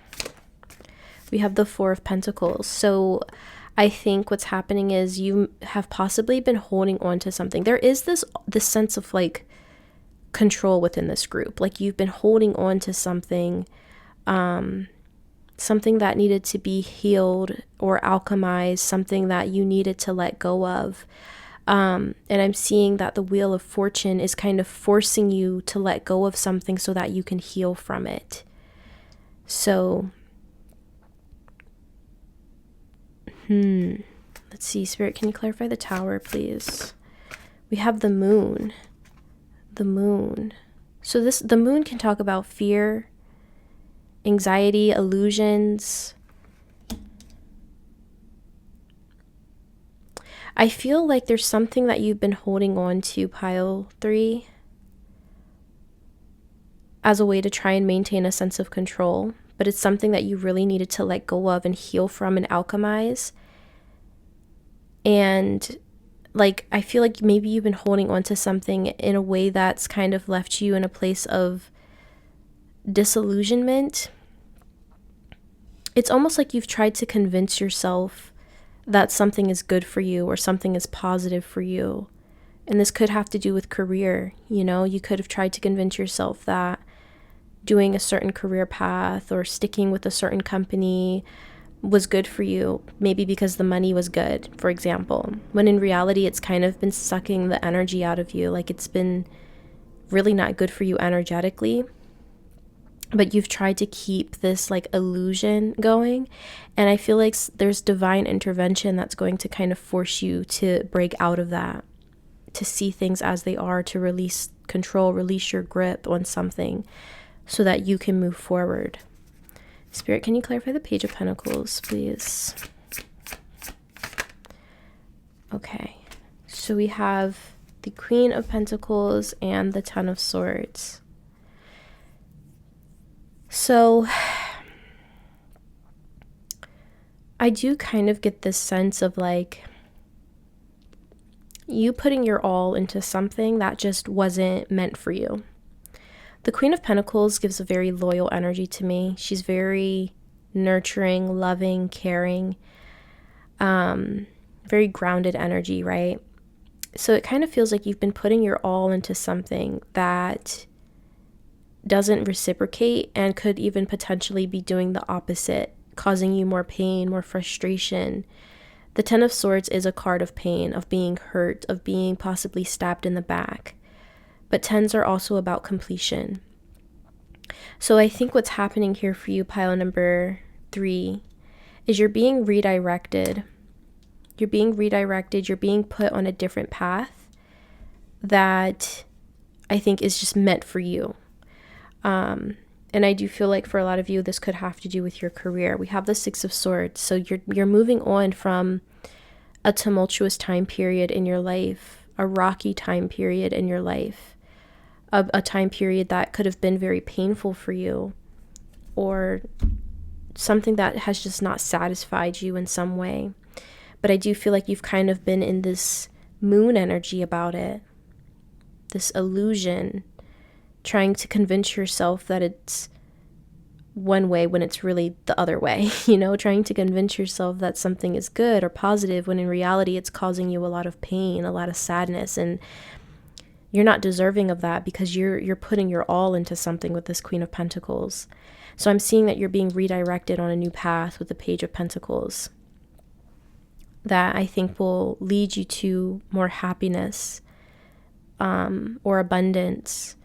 We have the Four of Pentacles. So I think what's happening is you have possibly been holding on to something. There is this sense of like control within this group. Like you've been holding on to something, something that needed to be healed or alchemized, something that you needed to let go of. And I'm seeing that the Wheel of Fortune is kind of forcing you to let go of something so that you can heal from it. So, let's see, Spirit, can you clarify the Tower, please? We have the Moon. The Moon. So the Moon can talk about fear, anxiety, illusions. I feel like there's something that you've been holding on to, pile 3, as a way to try and maintain a sense of control, but it's something that you really needed to let go of and heal from and alchemize. And like, I feel like maybe you've been holding on to something in a way that's kind of left you in a place of disillusionment. It's almost like you've tried to convince yourself that something is good for you or something is positive for you. And this could have to do with career. You know, you could have tried to convince yourself that doing a certain career path or sticking with a certain company was good for you, maybe because the money was good, for example, when in reality it's kind of been sucking the energy out of you. Like, it's been really not good for you energetically, but you've tried to keep this like illusion going. And I feel like there's divine intervention that's going to kind of force you to break out of that, to see things as they are, to release control, release your grip on something so that you can move forward. Spirit, can you clarify the Page of Pentacles, please? Okay, so we have the Queen of Pentacles and the Ten of Swords. So I do kind of get this sense of like you putting your all into something that just wasn't meant for you. The Queen of Pentacles gives a very loyal energy to me. She's very nurturing, loving, caring, very grounded energy, right? So it kind of feels like you've been putting your all into something that doesn't reciprocate and could even potentially be doing the opposite, causing you more pain, more frustration. The Ten of Swords is a card of pain, of being hurt, of being possibly stabbed in the back. But tens are also about completion. So I think what's happening here for you, pile number 3, is you're being redirected. You're being redirected. You're being put on a different path that I think is just meant for you. And I do feel like for a lot of you, this could have to do with your career. We have the Six of Swords. So you're moving on from a tumultuous time period in your life, a rocky time period in your life, a time period that could have been very painful for you, or something that has just not satisfied you in some way. But I do feel like you've kind of been in this moon energy about it, this illusion, trying to convince yourself that it's one way when it's really the other way, you know, trying to convince yourself that something is good or positive when in reality it's causing you a lot of pain, a lot of sadness, and you're not deserving of that because you're putting your all into something with this Queen of Pentacles. So I'm seeing that you're being redirected on a new path with the Page of Pentacles that I think will lead you to more happiness, or abundance.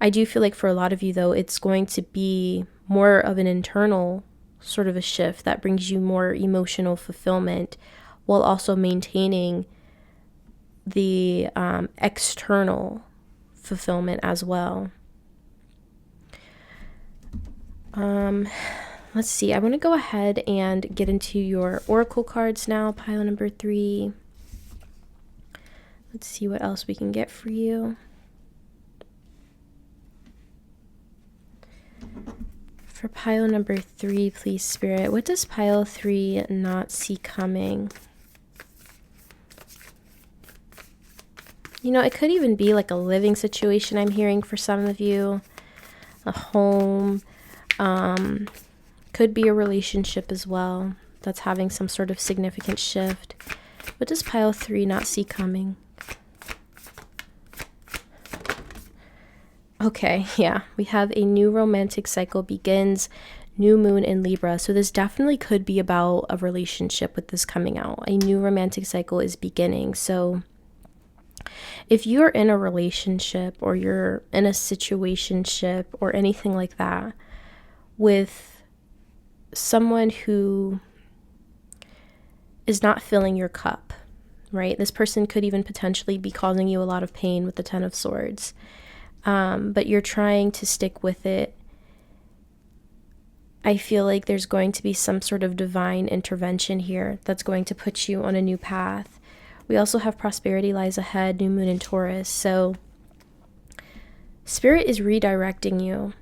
I do feel like for a lot of you, though, it's going to be more of an internal sort of a shift that brings you more emotional fulfillment while also maintaining the external fulfillment as well. Let's see. I want to go ahead and get into your oracle cards now, pile number 3. Let's see what else we can get for you. For pile number 3, please, Spirit, what does pile 3 not see coming? You know, it could even be like a living situation I'm hearing for some of you. A home. Could be a relationship as well that's having some sort of significant shift. What does pile 3 not see coming? Okay, yeah, we have a new romantic cycle begins, new moon in Libra. So this definitely could be about a relationship with this coming out. A new romantic cycle is beginning. So if you're in a relationship or you're in a situationship or anything like that with someone who is not filling your cup, right? This person could even potentially be causing you a lot of pain with the Ten of Swords. But you're trying to stick with it. I feel like there's going to be some sort of divine intervention here that's going to put you on a new path. We also have prosperity lies ahead, new moon in Taurus. So Spirit is redirecting you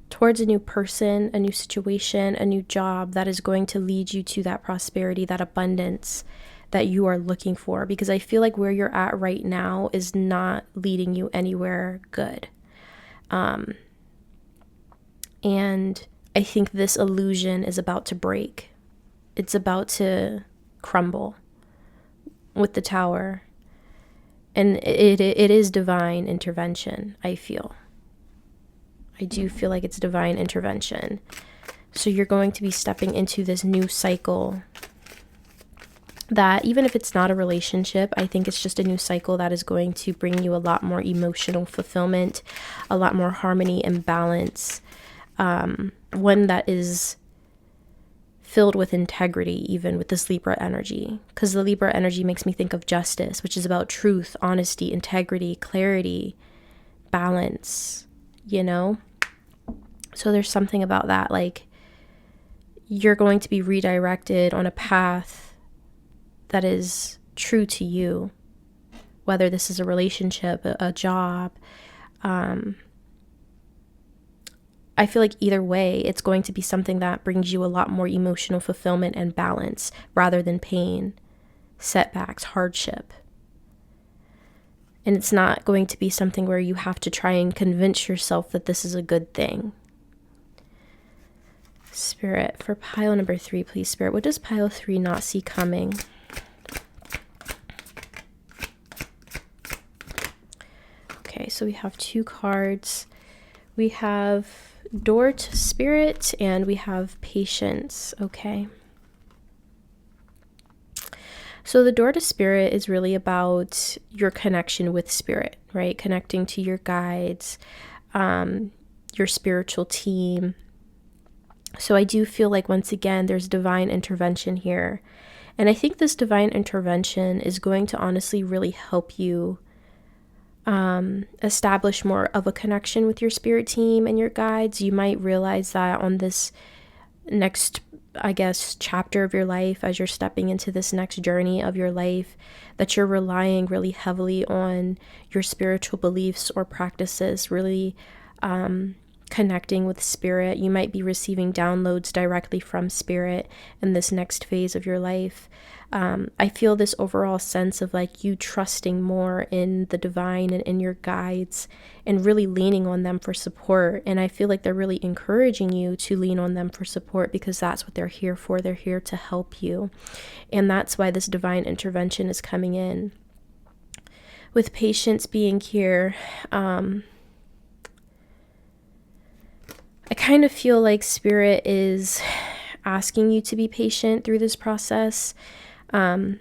towards a new person, a new situation, a new job that is going to lead you to that prosperity, that abundance that you are looking for, because I feel like where you're at right now is not leading you anywhere good. And I think this illusion is about to break. it's about to crumble with the Tower. And it is divine intervention, I feel. I do feel like it's divine intervention. So you're going to be stepping into this new cycle that, even if it's not a relationship, I think it's just a new cycle that is going to bring you a lot more emotional fulfillment, a lot more harmony and balance. One that is filled with integrity, even with this Libra energy. Because the Libra energy makes me think of justice, which is about truth, honesty, integrity, clarity, balance, you know? So there's something about that, like, you're going to be redirected on a path that is true to you, whether this is a relationship, a job. I feel like either way, it's going to be something that brings you a lot more emotional fulfillment and balance rather than pain, setbacks, hardship. And it's not going to be something where you have to try and convince yourself that this is a good thing. Spirit, for pile number 3, please, Spirit, what does pile 3 not see coming? Okay, so we have 2 cards. We have door to Spirit and we have patience. Okay. So the door to Spirit is really about your connection with Spirit, right? Connecting to your guides, your spiritual team. So I do feel like, once again, there's divine intervention here. And I think this divine intervention is going to honestly really help you establish more of a connection with your spirit team and your guides. You might realize that on this next, I guess, chapter of your life, as you're stepping into this next journey of your life, that you're relying really heavily on your spiritual beliefs or practices, really connecting with Spirit. You might be receiving downloads directly from Spirit in this next phase of your life. I feel this overall sense of like you trusting more in the divine and in your guides and really leaning on them for support. And I feel like they're really encouraging you to lean on them for support, because that's what they're here for. They're here to help you. And that's why this divine intervention is coming in. With patience being here, I kind of feel like Spirit is asking you to be patient through this process. You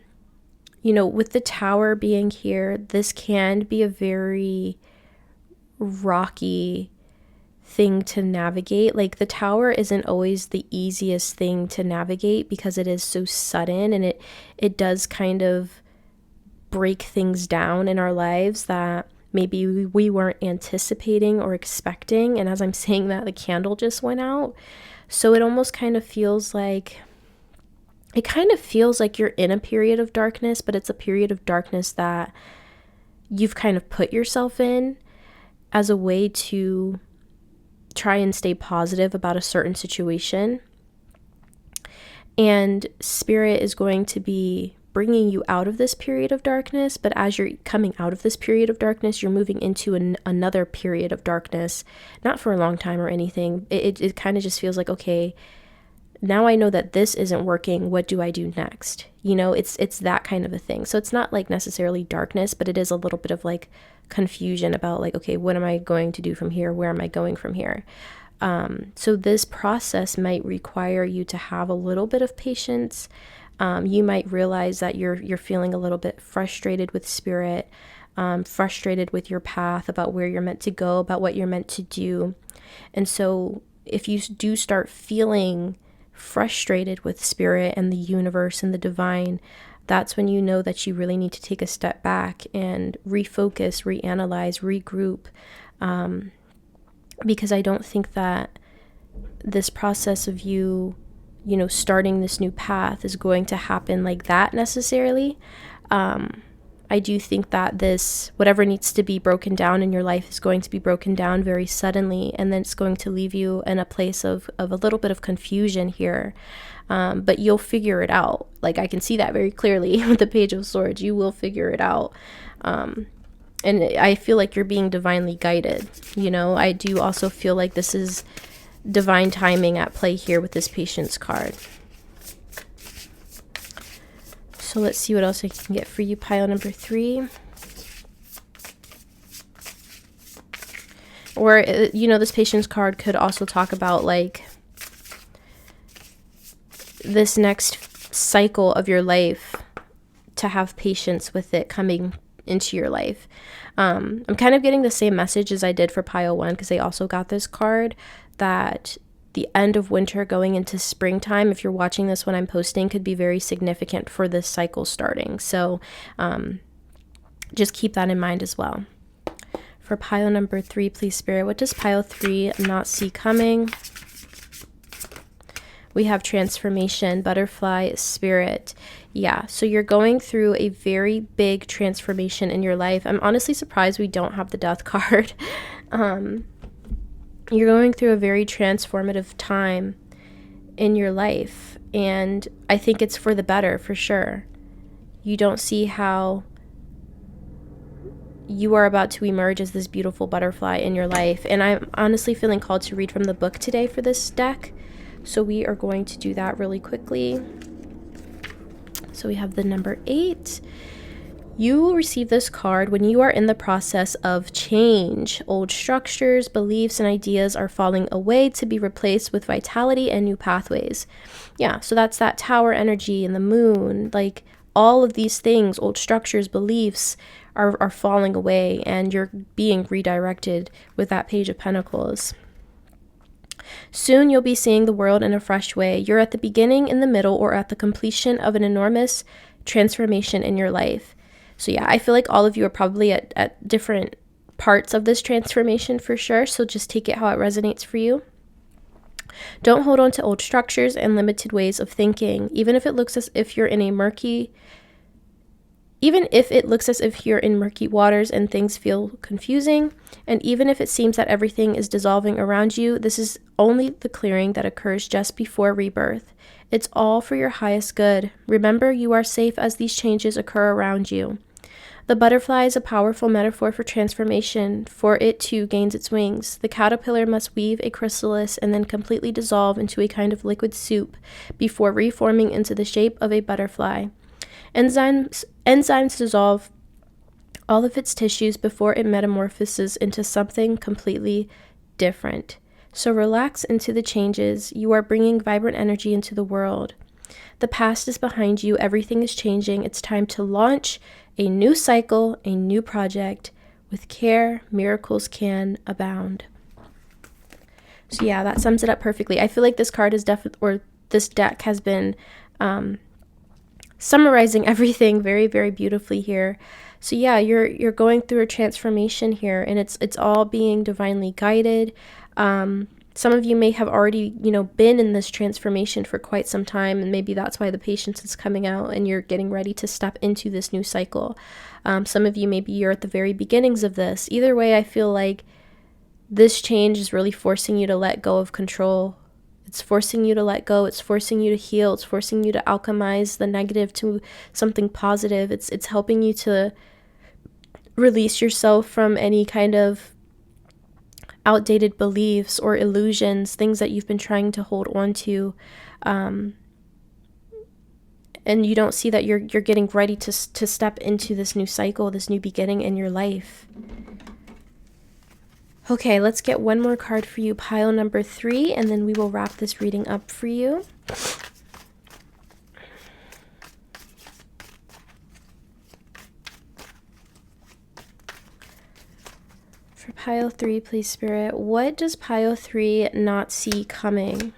know, with the Tower being here, this can be a very rocky thing to navigate. Like, the Tower isn't always the easiest thing to navigate because it is so sudden, and it does kind of break things down in our lives that maybe we weren't anticipating or expecting. And as I'm saying that, the candle just went out. So it almost kind of feels like, you're in a period of darkness, but it's a period of darkness that you've kind of put yourself in as a way to try and stay positive about a certain situation. And Spirit is going to be bringing you out of this period of darkness, but as you're coming out of this period of darkness, you're moving into another period of darkness, not for a long time or anything. It kind of just feels like, okay, now I know that this isn't working. What do I do next? You know, it's that kind of a thing. So it's not like necessarily darkness, but it is a little bit of like confusion about like, okay, what am I going to do from here? Where am I going from here? So this process might require you to have a little bit of patience. You might realize that you're feeling a little bit frustrated with Spirit, frustrated with your path, about where you're meant to go, about what you're meant to do. And so if you do start feeling frustrated with Spirit and the universe and the divine, that's when you know that you really need to take a step back and refocus, reanalyze, regroup. Because I don't think that this process of you know, starting this new path is going to happen like that necessarily. I do think that this, whatever needs to be broken down in your life, is going to be broken down very suddenly, and then it's going to leave you in a place of a little bit of confusion here. But you'll figure it out. Like, I can see that very clearly with the Page of Swords. You will figure it out. And I feel like you're being divinely guided. You know, I do also feel like this is divine timing at play here with this Patience card. So let's see what else I can get for you, pile number 3. Or, you know, this patience card could also talk about like this next cycle of your life, to have patience with it coming into your life. I'm kind of getting the same message as I did for pile 1, because they also got this card, that the end of winter going into springtime, if you're watching this when I'm posting, could be very significant for this cycle starting. So just keep that in mind as well. For pile number 3, please, Spirit, what does pile 3 not see coming? We have transformation, butterfly, Spirit. Yeah, so you're going through a very big transformation in your life. I'm honestly surprised we don't have the death card. You're going through a very transformative time in your life, and I think it's for the better, for sure. You don't see how you are about to emerge as this beautiful butterfly in your life. And I'm honestly feeling called to read from the book today for this deck. So we are going to do that really quickly. So we have the number 8. You will receive this card when you are in the process of change. Old structures, beliefs, and ideas are falling away to be replaced with vitality and new pathways. Yeah, so that's that tower energy and the moon. Like all of these things, old structures, beliefs, are falling away, and you're being redirected with that Page of Pentacles. Soon you'll be seeing the world in a fresh way. You're at the beginning, in the middle, or at the completion of an enormous transformation in your life. So yeah, I feel like all of you are probably at different parts of this transformation for sure. So just take it how it resonates for you. Don't hold on to old structures and limited ways of thinking, even if it looks as if you're in murky waters and things feel confusing, and even if it seems that everything is dissolving around you, this is only the clearing that occurs just before rebirth. It's all for your highest good. Remember, you are safe as these changes occur around you. The butterfly is a powerful metaphor for transformation, for it too gains its wings. The caterpillar must weave a chrysalis and then completely dissolve into a kind of liquid soup before reforming into the shape of a butterfly. Enzymes dissolve all of its tissues before it metamorphoses into something completely different. So relax into the changes. You are bringing vibrant energy into the world. The past is behind you. Everything is changing. It's time to launch a new cycle, a new project. With care, miracles can abound. So yeah, that sums it up perfectly. I feel like this card is this deck has been summarizing everything very, very beautifully here. So yeah, you're going through a transformation here, and it's all being divinely guided. Some of you may have already, been in this transformation for quite some time, and maybe that's why the patience is coming out and you're getting ready to step into this new cycle. Some of you, maybe you're at the very beginnings of this. Either way, I feel like this change is really forcing you to let go of control. It's forcing you to let go. It's forcing you to heal. It's forcing you to alchemize the negative to something positive. It's helping you to release yourself from any kind of outdated beliefs or illusions, things that you've been trying to hold on to. And you don't see that you're getting ready to step into this new cycle, this new beginning in your life. Okay, let's get one more card for you, pile number 3, and then we will wrap this reading up for you. For pile 3, please, Spirit, what does pile 3 not see coming?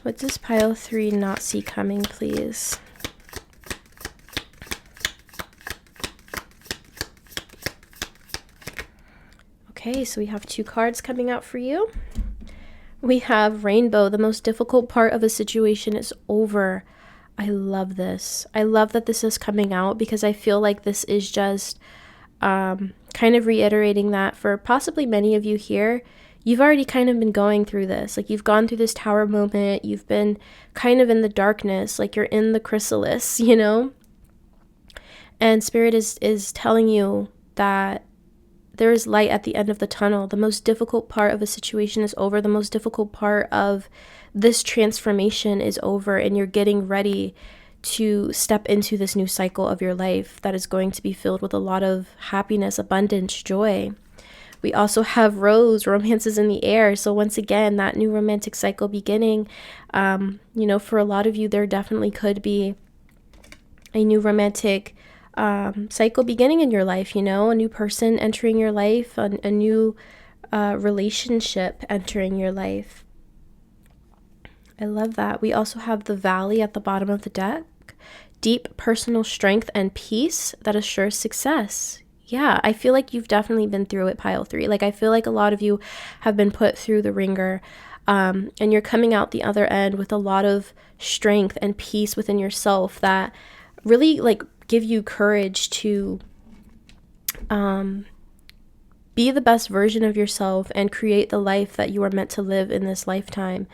What does pile 3 not see coming, please? Okay, so we have 2 cards coming out for you. We have Rainbow. The most difficult part of a situation is over. I love this. I love that this is coming out, because I feel like this is just kind of reiterating that for possibly many of you here. You've already kind of been going through this. Like, you've gone through this tower moment. You've been kind of in the darkness, like you're in the chrysalis, And Spirit is telling you that there is light at the end of the tunnel. The most difficult part of a situation is over. The most difficult part of this transformation is over and you're getting ready to step into this new cycle of your life that is going to be filled with a lot of happiness, abundance, joy. We also have Rose, romance is in the air. So once again, that new romantic cycle beginning, you know, for a lot of you, there definitely could be a new romantic cycle beginning in your life, you know, a new person entering your life, a new relationship entering your life. I love that. We also have the Valley at the bottom of the deck. Deep personal strength and peace that assures success. Yeah, I feel like you've definitely been through it, pile 3. Like, I feel like a lot of you have been put through the ringer, and you're coming out the other end with a lot of strength and peace within yourself that really, like, give you courage to be the best version of yourself and create the life that you are meant to live in this lifetime.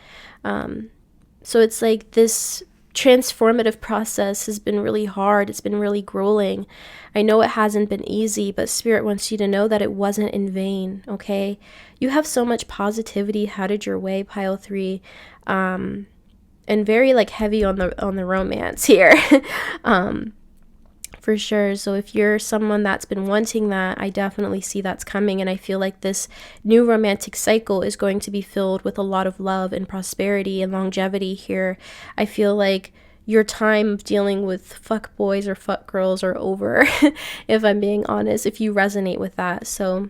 So it's like this transformative process has been really hard. It's been really grueling. I know it hasn't been easy, but Spirit wants you to know that it wasn't in vain, okay? You have so much positivity headed your way, pile 3, and very like heavy on the romance here. For sure. So if you're someone that's been wanting that, I definitely see that's coming. And I feel like this new romantic cycle is going to be filled with a lot of love and prosperity and longevity here. I feel like your time of dealing with fuck boys or fuck girls are over, if I'm being honest, if you resonate with that. So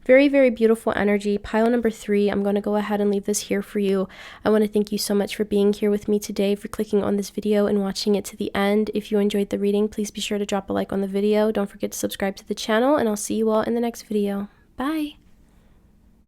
very, very beautiful energy. Pile number 3, I'm going to go ahead and leave this here for you. I want to thank you so much for being here with me today, for clicking on this video and watching it to the end. If you enjoyed the reading, please be sure to drop a like on the video. Don't forget to subscribe to the channel, and I'll see you all in the next video. Bye!